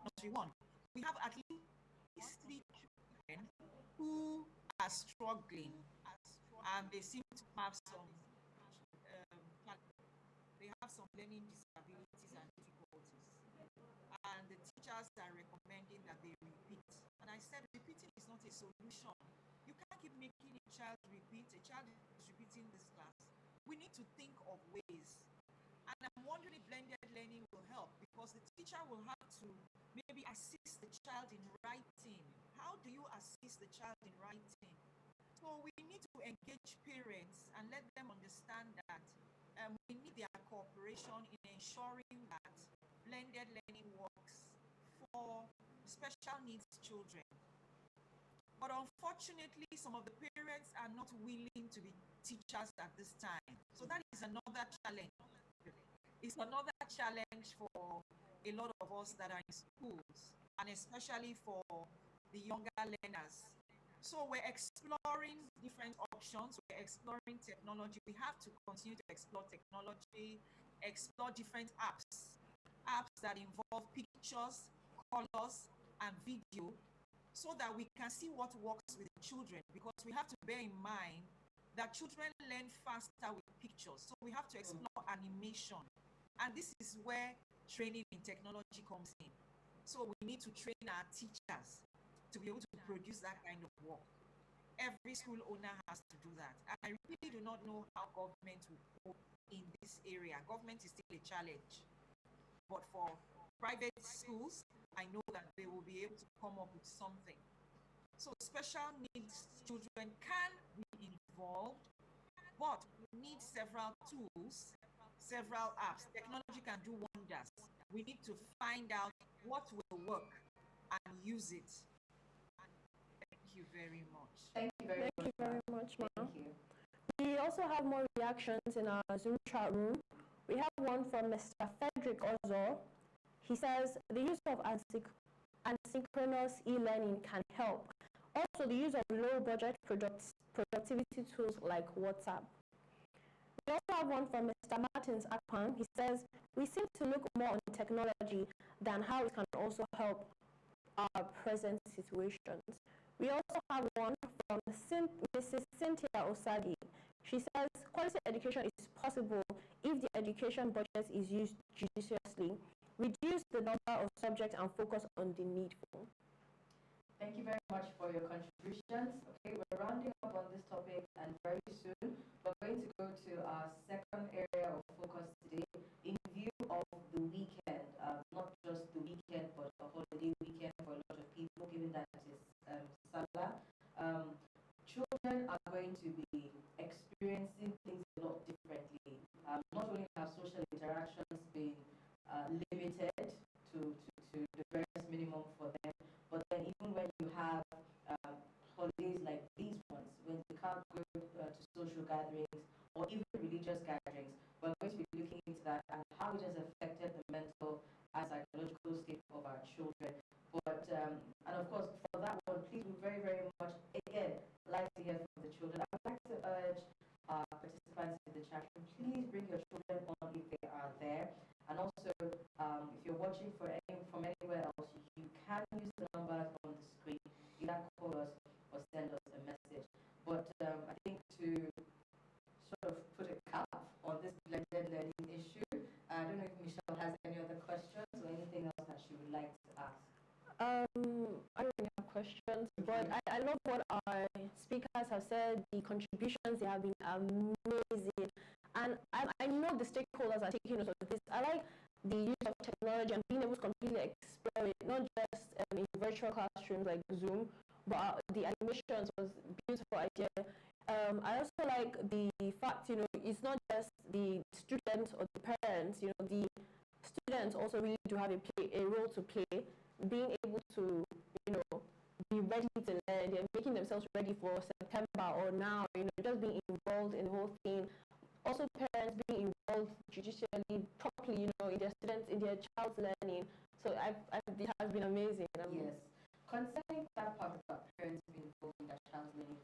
we have at least 3 children who are struggling, and they seem to have some learning disabilities and difficulties. And the teachers are recommending that they repeat. And I said, repeating is not a solution. You can't keep making a child repeat. A child is repeating this class. We need to think of ways. And I'm wondering if blended learning will help, because the teacher will have to maybe assist the child in writing. How do you assist the child in writing? So we need to engage parents and let them understand that we need their cooperation in ensuring that blended learning works for special needs children. But unfortunately, some of the parents are not willing to be teachers at this time. So that is another challenge. It's another challenge for a lot of us that are in schools, and especially for the younger learners. So we're exploring different options. We're exploring technology. We have to continue to explore technology, explore different apps that involve pictures, colors, and video, so that we can see what works with children, because we have to bear in mind that children learn faster with pictures. So we have to explore animation. And this is where training in technology comes in. So we need to train our teachers to be able to produce that kind of work. Every school owner has to do that. And I really do not know how government will cope in this area. Government is still a challenge. But for private schools, I know that they will be able to come up with something. So special needs children can be involved, but we need several tools, several apps. Technology can do wonders. We need to find out what will work and use it. Thank you very much.
Thank you very
much, Ma.
Thank you.
We also have more reactions in our Zoom chat room. We have one from Mr. Frederick Ozo. He says the use of asynchronous e-learning can help. Also, the use of low-budget productivity tools like WhatsApp. We also have one from Mr. Martins Akpan. He says, we seem to look more on technology than how it can also help our present situations. We also have one from Mrs. Cynthia Osagi. She says, quality education is possible if the education budget is used judiciously. Reduce the number of subjects and focus on the needful.
Thank you very much for your contributions. Okay, we're rounding up on this topic, and very soon we're going to go to our second area of focus today in view of the weekend. Not just the weekend, but a holiday weekend for a lot of people, given that it is Salah. Children are going to be experiencing things a lot differently. Not only have social interactions been limited to the barest minimum for them, but then even when you have holidays like these ones, when they can't go to social gatherings or even religious gatherings, we're going to be looking into that and how it has affected the mental and psychological state of our children. But and of course, for that one, please would very, very much again like to hear from the children. I would like to urge our participants in the chat room, please bring your children on if they are there. And also, if you're watching from anywhere else, you can use the numbers on the screen. Either call us or send us a message. But I think to sort of put a cap on this blended learning issue, I don't know if Michelle has any other questions or anything else that she would like to ask.
I don't really have questions, but I love what our speakers have said. The contributions, they have been amazing. And I know the stakeholders are taking note of this. I like the use of technology and being able to completely explore it, not just in virtual classrooms like Zoom, but the animations was a beautiful idea. I also like the fact, it's not just the students or the parents, the students also really do have a role to play, being able to, be ready to learn. They're making themselves ready for September or now, just being involved in the whole thing. Also, parents being involved judicially, properly, in their students, in their child's learning. So it has been amazing.
Yes. Concerning that part about parents being involved in their child's learning,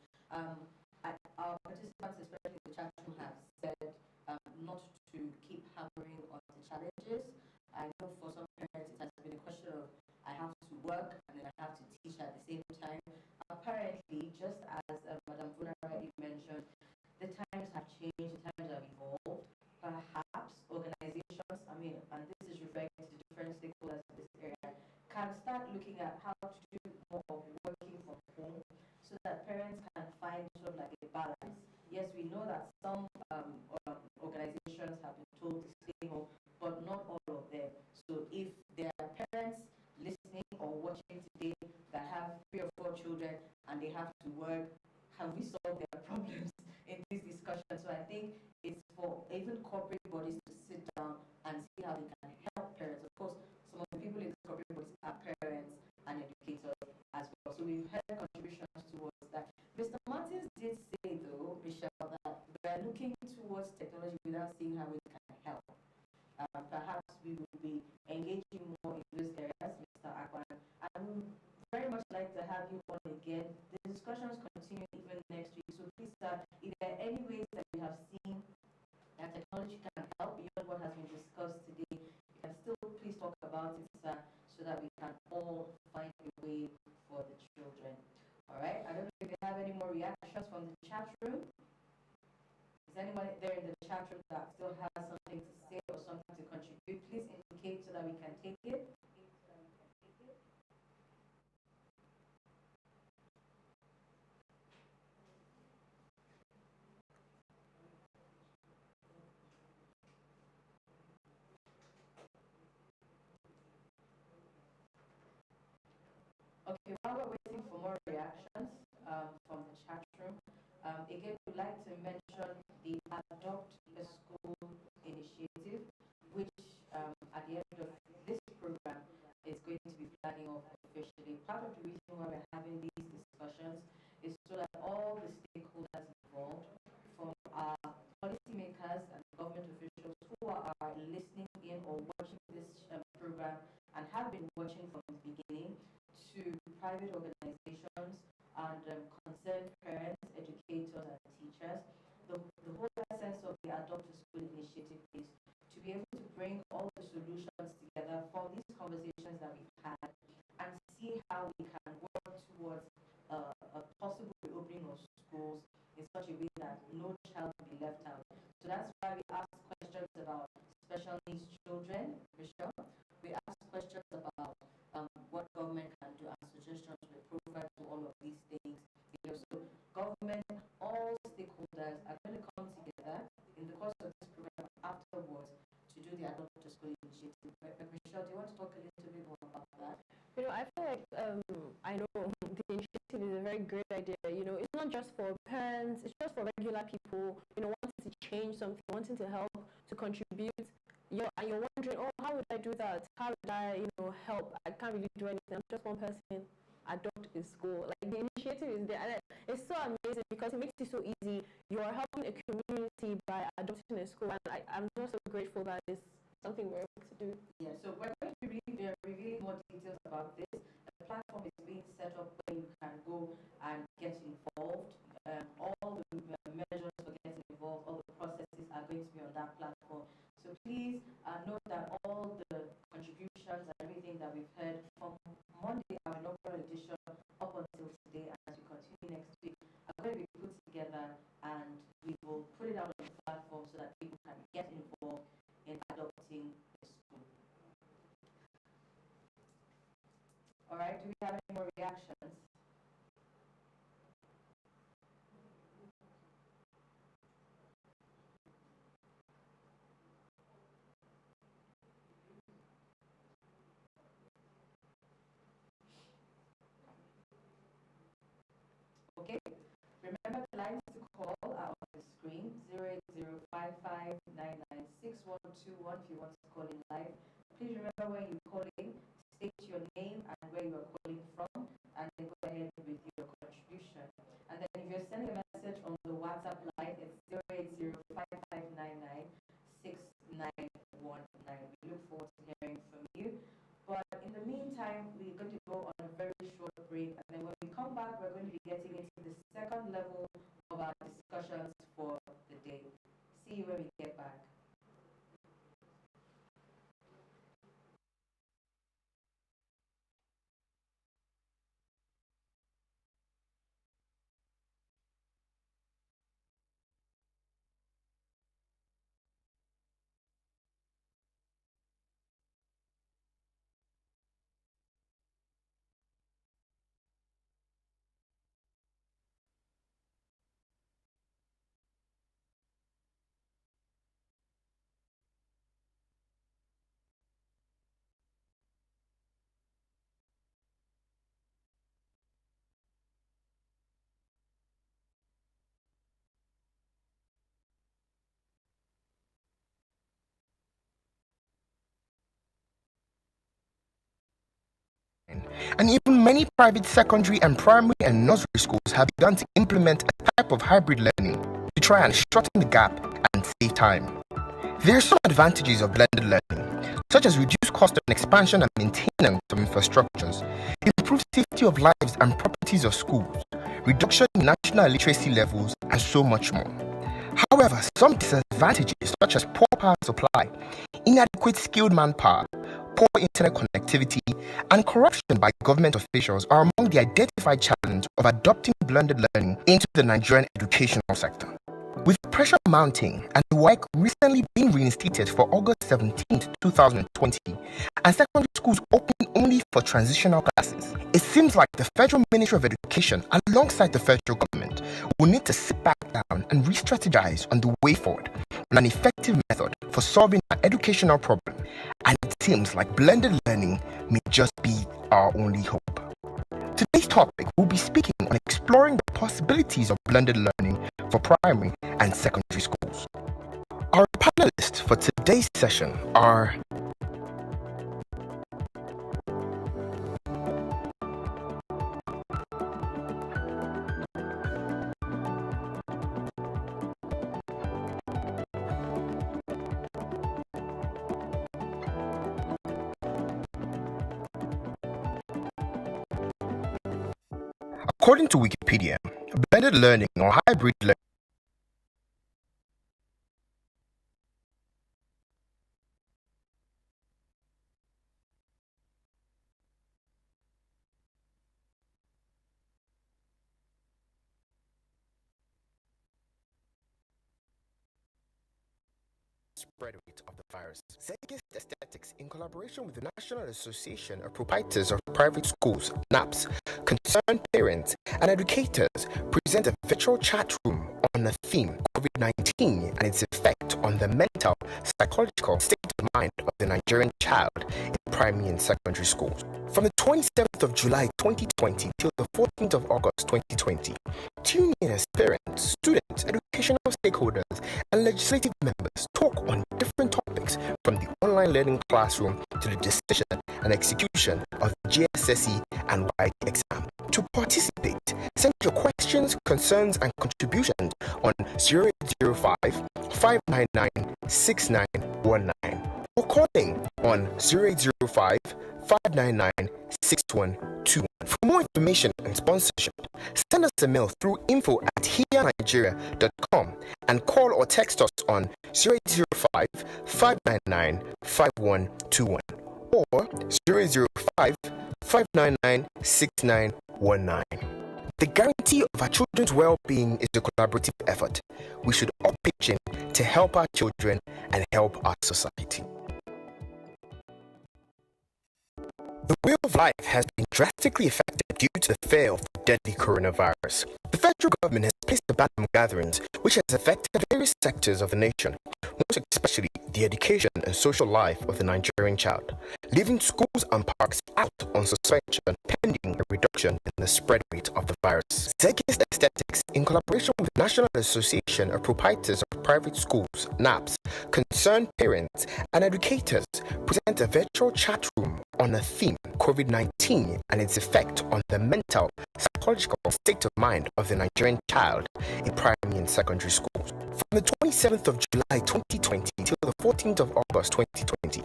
our participants, especially in the chat room, have said not to keep hammering on the challenges. I know for some parents it has been a question of I have to work and then I have to teach at the same time. Apparently, just as Madam Funa already mentioned, the times have changed, the times have evolved. Perhaps organizations, and this is referring to different stakeholders in this area, can start looking at how to do more of working from home so that parents can find sort of like a balance. Yes, we know that some organizations have been told to stay home, but not all of them. So if there are parents listening or watching today that have 3 or 4 children and they have to work, have we solved their problems in this discussion? So I think it's for even corporate bodies to sit down and see how they can help parents. Of course, some of the people in the corporate bodies are parents and educators as well. So we've had contributions towards that. Mr. Martins did say, though, Michelle, that we're looking towards technology without seeing how it can help. Perhaps we will be engaging more in those areas, Mr. Akwan. I would very much like to have you on again. The discussions continue even next week. So please, if there are any ways that you have seen that technology can help beyond what has been discussed today, you can still please talk about it, sir, so that we can all find a way for the children. All right. I don't know if you have any more reactions from the chat room. Is anybody there in the chat room that still has something to say or something to contribute? Please indicate so that we can take it. Okay, while we're waiting for more reactions from the chat room, again, we'd like to mention the Adopt a School initiative, which at the end of this program is going to be flagging off officially. Part of the reason why we're having these discussions is so that all the stakeholders involved, from our policymakers and government officials who are listening in or watching this program and have been watching from the beginning, to private organizations and concerned parents, educators, special needs children, Michelle. We asked questions about what government can do and suggestions we provide to all of these things. So government, all stakeholders are going to come together in the course of this program afterwards to do the Adopt a School initiative. Michelle, do you want to talk a little bit more about that?
I feel like I know the initiative is a very great idea. It's not just for parents, it's just for regular people, wanting to change something, wanting to help, to contribute. And you're wondering, oh, how would I do that? How would I, help? I can't really do anything. I'm just one person. Adopt a school. Like, the initiative is there. And it's so amazing because it makes it so easy. You are helping a community by adopting a school. And I'm just so grateful that it's something we're able to do.
Yeah, so we're going to be revealing more details about this. A platform is being set up where you can go and get involved. All the measures for getting involved, all the processes are going to be on that platform. So please note that all the contributions and everything that we've heard from Monday, our inaugural edition, up until today, and as we continue next week, are going to be put together, and we will put it out on the platform so that people can get involved in adopting a school. All right, do we have any more reactions? Okay, remember the lines to call are on the screen, 08055996121 if you want to call in live. Please remember when you call in, state your name and where you are calling from, and then go ahead with your contribution. And then if you're sending a message on the WhatsApp line, it's 08055996919. We look forward to hearing from you. But in the meantime, we're going to go on a very short break, and then when we come back, we're going to be getting into the second level of our discussions for the day. See you when we get back.
And even many private secondary and primary and nursery schools have begun to implement a type of hybrid learning to try and shorten the gap and save time. There are some advantages of blended learning, such as reduced cost and expansion and maintenance of infrastructures, improved safety of lives and properties of schools, reduction in national literacy levels, and so much more. However, some disadvantages, such as poor power supply, inadequate skilled manpower, poor internet connectivity, and corruption by government officials are among the identified challenges of adopting blended learning into the Nigerian educational sector. With pressure mounting and the work recently being reinstated for August 17, 2020, and secondary schools open only for transitional classes, it seems like the Federal Ministry of Education, alongside the federal government, will need to sit back down and re-strategize on the way forward on an effective method for solving our educational problem, and it seems like blended learning may just be our only hope. Today's topic will be speaking on exploring the possibilities of blended learning for primary and secondary schools. Our panelists for today's session are according to Wikipedia, blended learning or hybrid learning spread rate of the virus. coronavirus. Zeitgeist Aesthetics, in collaboration with the National Association of Proprietors of Private Schools, NAPS, concerned parents and educators present a virtual chat room on the theme COVID-19 and its effect on the mental, psychological state of mind of the Nigerian child in primary and secondary schools. From the 27th of July 2020 till the 14th of August 2020, tune in as parents, students, educational stakeholders, and legislative members talk on different topics from the online learning classroom to the decision and execution of the GSSE and WAEC exam. To participate, send your questions, concerns, and contributions on 0805 599 6919 or calling on 0805 599 6121. For more information and sponsorship, send us a mail through info@hearnigeria.com and call or text us on 0805 599 5121 or 0805 599 6919. The guarantee of our children's well-being is a collaborative effort. We should all pitch in to help our children and help our society. The way of life has been drastically affected due to the fear of the deadly coronavirus. The federal government has placed a ban on gatherings, which has affected various sectors of the nation, most especially the education and social life of the Nigerian child, leaving schools and parks out on suspension pending a reduction in the spread rate of the virus. Zeitgeist Aesthetics, in collaboration with the National Association of Proprietors of Private Schools, NAPS, concerned parents and educators present a virtual chat room on the theme COVID-19 and its effect on the mental, psychological state of mind of the Nigerian child in primary and secondary schools. From the 27th of July 2020 till the 14th of August 2020,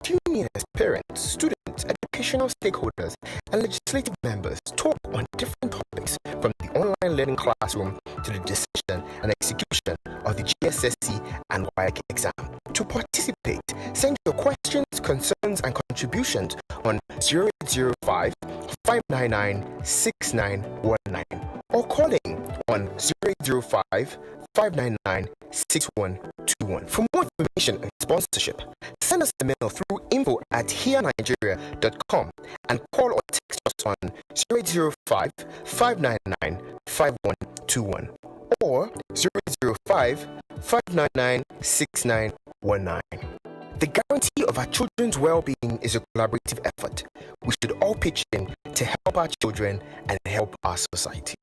tune in as parents, students, educational stakeholders, and legislative members talk on different topics from the online learning classroom to the decision and execution of the GSSE and WAEC exam. To participate, send your questions, concerns, and contributions on 0805 599 6919 or calling on 0805 599 6121. For more information and sponsorship, send us a mail through info@hearnigeria.com and call or text us on 0805 599 5121 or 0805 599 6919. The guarantee of our children's well-being is a collaborative effort. We should all pitch in to help our children and help our society.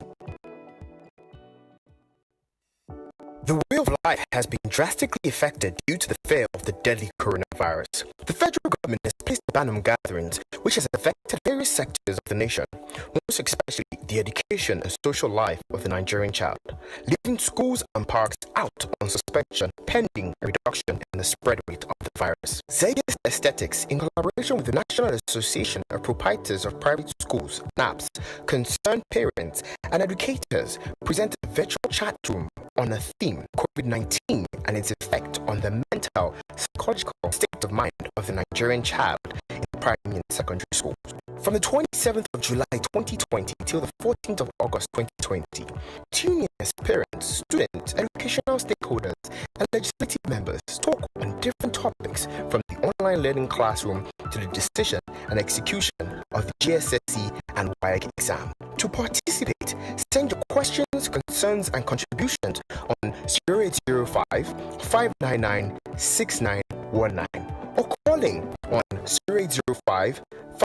The way of life has been drastically affected due to the fear of the deadly coronavirus. The federal government has placed a ban on gatherings, which has affected various sectors of the nation, most especially the education and social life of the Nigerian child, leaving schools and parks out on suspension pending a reduction in the spread rate of the virus. Zeitgeist Aesthetics, in collaboration with the National Association of Proprietors of Private Schools, NAPS, concerned parents and educators present a virtual chat room on the theme COVID-19 and its effect on the mental, psychological state of mind of the Nigerian child in primary and secondary schools. From the 27th of July 2020 till the 14th of August 2020, tune in as parents, students, educational stakeholders, and legislative members talk on different topics from the online learning classroom to the decision and execution of the GSSE and WAEC exam. To participate, send your questions, concerns, and contributions on 0805 599 6919 or calling on 0805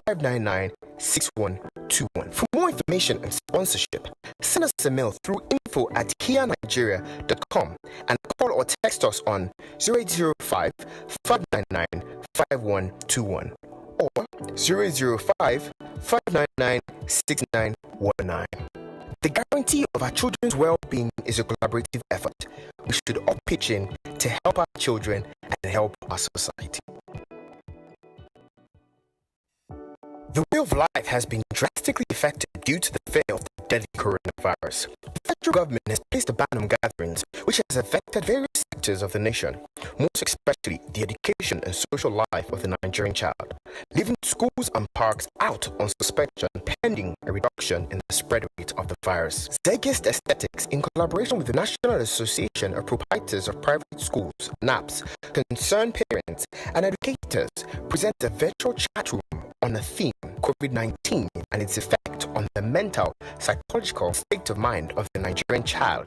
599 6121. For more information and sponsorship, send us a mail through info@hearnigeria.com and call or text us on 0805 599 5121 or 0805 599 6919. The guarantee of our children's well-being is a collaborative effort. We should all pitch in to help our children and help our society. The way of life has been drastically affected due to the fear of the deadly coronavirus. The federal government has placed a ban on gatherings, which has affected various sectors of the nation, most especially the education and social life of the Nigerian child, leaving schools and parks out on suspension recommending a reduction in the spread rate of the virus. Zeitgeist Aesthetics, in collaboration with the National Association of Proprietors of Private Schools, NAPS, concerned parents and educators, presents a virtual chat room on the theme COVID-19 and its effect on the mental, psychological state of mind of the Nigerian child.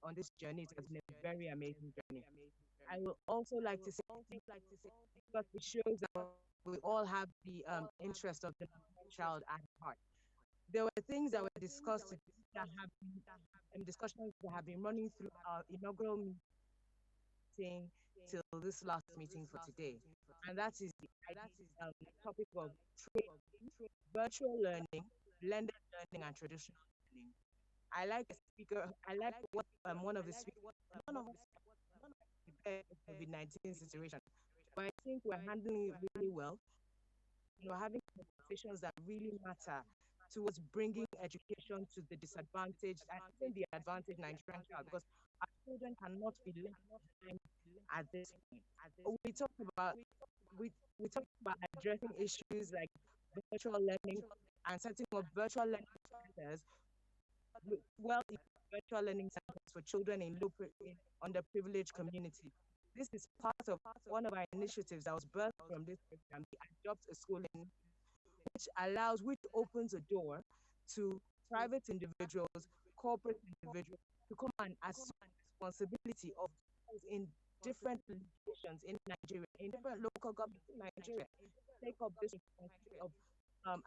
On this journey. It has been a very amazing journey. I will also like to say because it shows that we all have the interest of the child at heart. There were things that were discussed that have been discussions that have been running through our inaugural meeting till this last meeting for today, and that is the topic of virtual learning, blended learning, and traditional learning. I like a speaker. I like what one of the speakers. None of us prepared for COVID-19 situation, but I think we're handling it really well. We're having conversations that really matter towards bringing education to the disadvantaged and even the advantaged Nigerian child, because our children cannot be left behind at this point. We talked about we talked about addressing issues like virtual learning and setting up virtual learning centers, well, virtual learning centers for children in underprivileged communities. This is part of one of our initiatives that was birthed from this program, the Adopt a School in, which opens a door to private individuals, corporate individuals to come and assume responsibility of schools in different locations in Nigeria, in different local governments in Nigeria, take up this responsibility of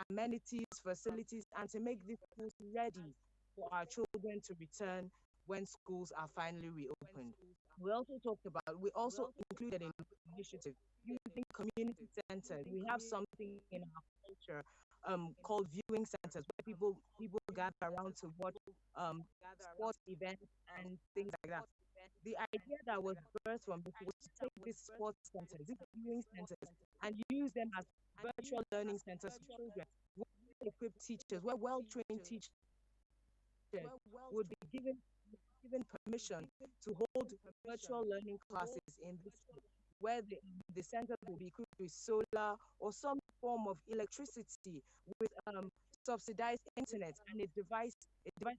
amenities, facilities, and to make these schools ready for our children to return when schools are finally reopened. We also included in the initiative using community centers. We have something in our culture called viewing centers where people gather around to watch sports events and things like that. The idea that was birthed from this was to take these sports centers, these viewing centers, and use them as virtual learning centers for children. Well-equipped teachers, where well-trained teachers would be given permission to hold virtual learning classes in this school, where the center will be equipped with solar or some form of electricity with subsidized internet and a device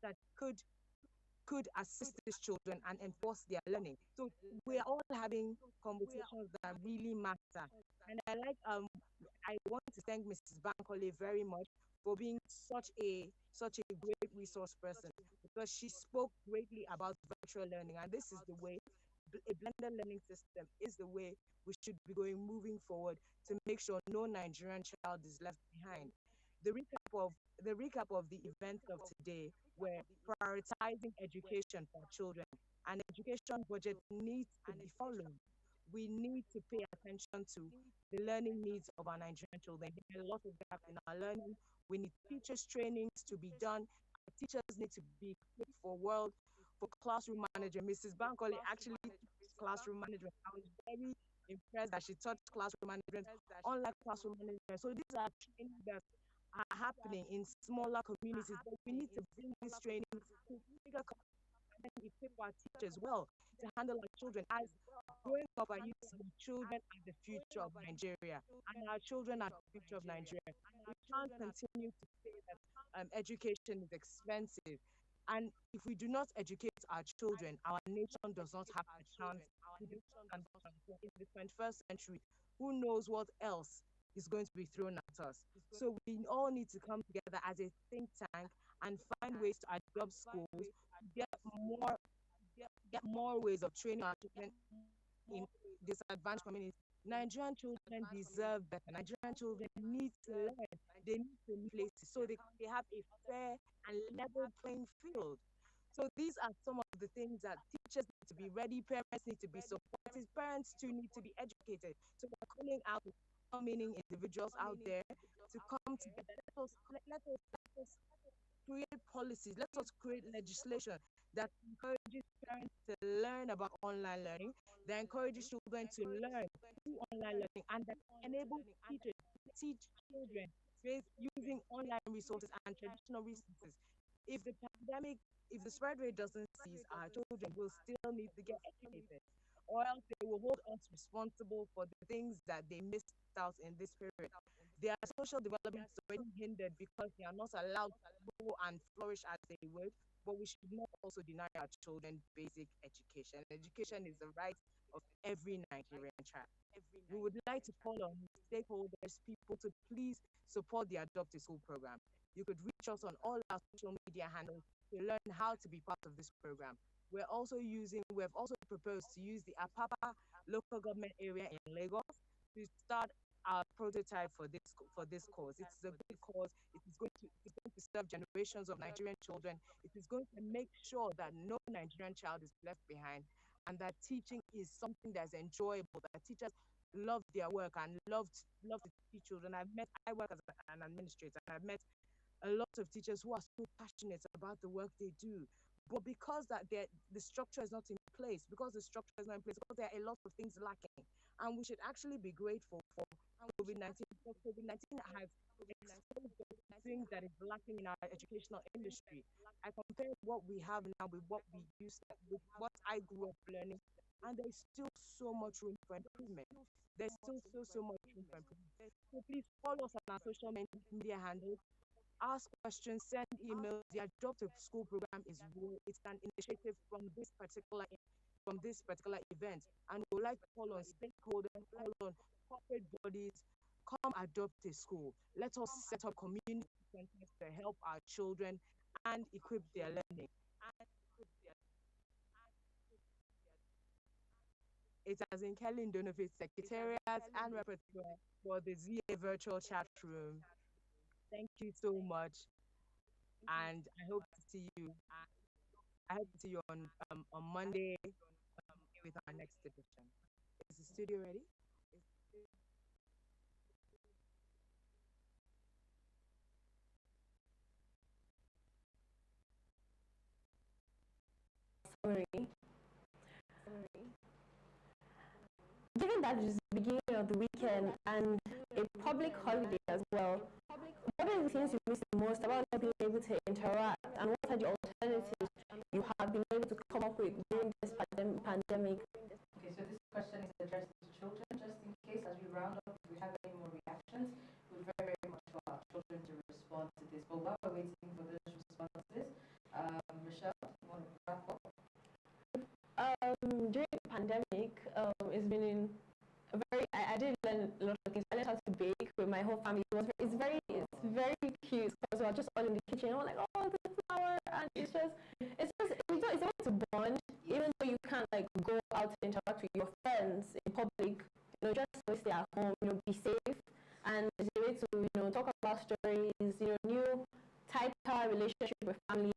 that could assist these children and enforce their learning. So we are all having conversations that really matter. And I want to thank Mrs. Bankole very much for being such a great resource person, because she spoke greatly about virtual learning, and this is the way a blended learning system is the way we should be going moving forward to make sure no Nigerian child is left behind. The recap of the events of today were prioritizing education for children. An education budget needs to be followed. We need to pay attention to the learning needs of our Nigerian children. There are a lot of gaps in our learning. We need teachers trainings to be done. Our teachers need to be equipped for classroom management. Mrs. Bankole actually taught classroom management. I was very impressed that she taught classroom management, online classroom management. So these are trainings that are happening in smaller communities, but we need to bring these trainings to bigger communities and equip our teachers well to handle our children. As growing up, I used to say children are the future of Nigeria, and our children are the future of Nigeria. We can't continue to say that education is expensive. And if we do not educate our children, our nation does not have a chance to be in the 21st century. Who knows what else is going to be thrown at us? So we all need to come together as a think tank and find ways to adopt schools, to get more ways of training our children in disadvantaged communities. Nigerian children deserve better. Nigerian children need to learn. They need to meet places so they have a fair and level playing field. So these are some of the things that teachers need to be ready, parents need to be supported, parents too need to be educated. So we're calling out well-meaning individuals out there to come together. Let us create policies. Let us create legislation that encourages parents to learn about online learning, that encourages children to learn through online learning, and that enables teachers teach children using online resources and traditional resources. If the pandemic, if the spread rate doesn't cease, our children will still need to get educated, or else they will hold us responsible for the things that they missed out in this period. Their social development is already hindered because they are not allowed to grow and flourish as they would. But we should not also deny our children basic education. Education is the right of every Nigerian child. We would like to call on stakeholders, people to please support the Adopt a School program. You could reach us on all our social media handles to learn how to be part of this program. We have also proposed to use the Apapa local government area in Lagos to start our prototype for this cause. It is a good cause. It is going to serve generations of Nigerian children. It is going to make sure that no Nigerian child is left behind, and that teaching is something that's enjoyable, that teachers love their work and love to teach children. I work as an administrator, and I've met a lot of teachers who are so passionate about the work they do. But because the structure is not in place, because there are a lot of things lacking. And we should actually be grateful for COVID-19, because COVID-19 has exposed the things that is lacking in our educational industry. I compare what we have now with what with what I grew up learning, and there's still so much room for improvement. There's still so much room for improvement. So please follow us on our social media handles, ask questions, send emails. The Adopt a School program is real. It's an initiative from this particular event, and we would like to call on stakeholders, call on corporate bodies, come adopt a school. Let us set up community centers to help our children and equip their learning. It has in Kelly Donovan Secretariat and Repertoire for the ZA virtual chat room. Thank you so much, and I hope to see you. I hope to see you on Monday with our next edition. Is the studio ready?
Summary. Given that it is the beginning of the weekend and a public holiday as well, what are the things you miss the most about not being able to interact, and what are the alternatives you have been able to come up with during this pandemic?
Okay, so this question is addressed to children, just in case as we round up, if we have any more reactions, we would very, very much want our children to respond to this. But while we're waiting for those responses, Michelle, you want to wrap up?
During the pandemic, it's been in a very, I did learn a lot of things. I learned how to bake with my whole family. It's very cute because we're just all in the kitchen. And we're like, oh, the flour, and it's a way to bond, even though you can't like go out and interact with your friends in public. Just always stay at home. Be safe, and it's a way to talk about stories. New tighter relationship with family.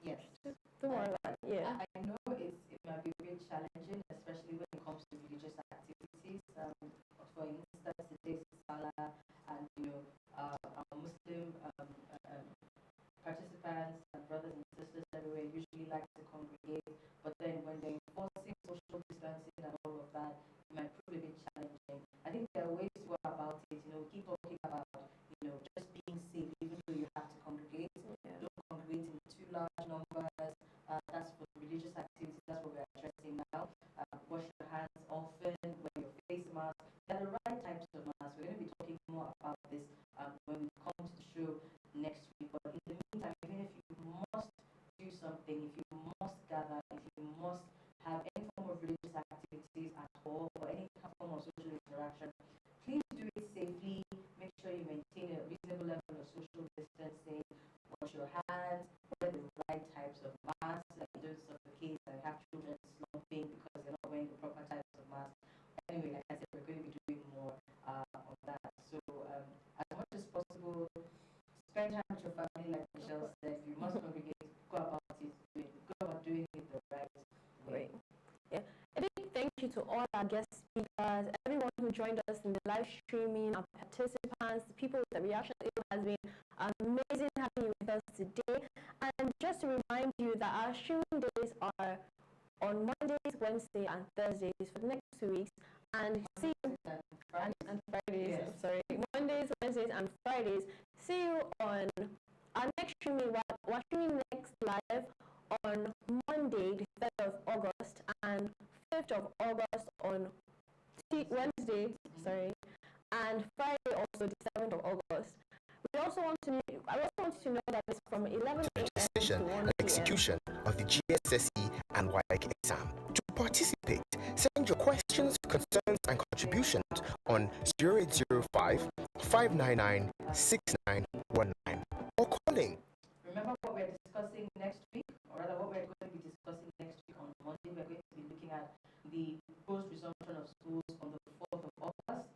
Yes.
Just do more of that. Yeah.
I know it might be a bit challenging, especially when it comes to religious activities. For instance, today's Salah, and our Muslim participants and brothers and sisters everywhere usually like to congregate, but then when they're enforcing social distancing and all of that, it might prove a bit challenging. I think there are ways to go about it. Keep talking about just being safe, even though you have to congregate. Yeah. Don't congregate in too large numbers. That's for religious activities. That's what we're addressing now. Wash your hands often. Wear your face mask. There are the right types of masks. We're going to be talking more about this when we come to the show next week. But in the meantime, even if you must do something, if you must gather, if you must have any form of religious activities at all, or any form of social interaction, please do it safely. Make sure you maintain a reasonable level of social distancing. Wash your hands. Wear the right types of masks. Don't suffocate and have children slumping because they're not wearing the proper types of masks. Anyway, like I said, we're going to be doing more on that. So as much as possible, spend time with your family, like Michelle said. If you must congregate, go about doing it the right way.
Yeah. A big thank you to all our guest speakers, everyone who joined us in the live streaming, our participants, the people with the reaction. It has been amazing having you with us today. And just to remind you that our streaming days are on Mondays, Wednesdays, and Thursdays for the next 2 weeks. and see you and Fridays. Yes. Sorry, Mondays, Wednesdays, and Fridays. See you on our next streaming. We're streaming next live on Monday, the 3rd of August, and 5th of August on Wednesday. Sorry, and Friday also the 7th of August. I also want you to know that it's from 11 a.m. to 1 p.m.
and execution of the GSSE and WAEC exam. To participate, send your questions, concerns, and contributions on 0805 599 6919 or calling.
Remember what we're discussing next week, or rather what we're going to be discussing next week on Monday. We're going to be looking at the proposed resumption of schools on the 4th of August.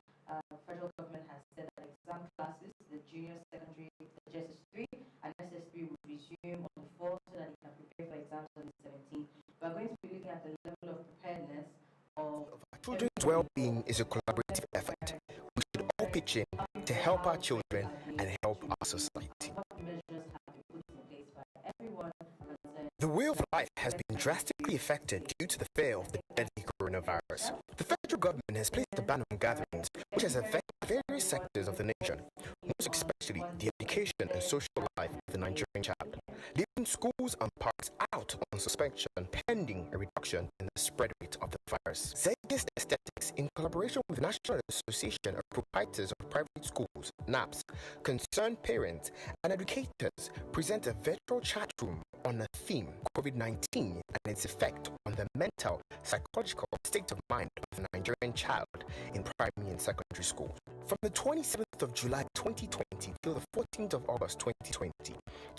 Federal government has said that exam classes, the junior secondary, the JSS3 and SS3 will resume on the 4th so that you can prepare for exams on the 17th. We're going to be looking at the level of preparedness of
children's well-being is a collaborative effort. We should all pitch in to help our children and help our society.
what measures have been put in place by everyone concerned.
The way of life has been drastically affected due to the fear of the deadly coronavirus. The federal government has placed a ban on gatherings, which has affected various sectors of the nation, most especially the education and social life of the Nigerian child, leaving schools and parks out on suspension pending a reduction in the spread rate of the virus. Zegis Aesthetics, in collaboration with the National Association of Proprietors of Private Schools, NAPS, concerned parents and educators, present a virtual chat room on the theme COVID-19 and its effect on the mental, psychological state of mind of the Nigerian child in primary and secondary schools. From the 27th of July 2020 till the 14th of August 2020,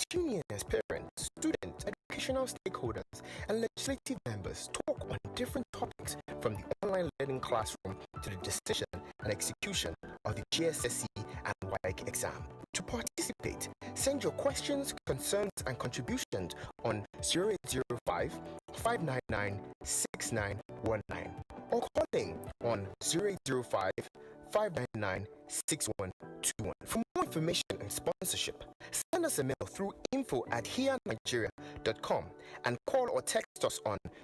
tune in as parents, students, educational stakeholders, and legislative members talk on different topics from the online learning classroom to the decision and execution of the GSSE and WAEC exam. To participate, send your questions, concerns, and contributions on 0805 599 6919 or calling on 0805 599 6121. For more information and sponsorship, send us a mail through info@heanigeria.com and call or text us on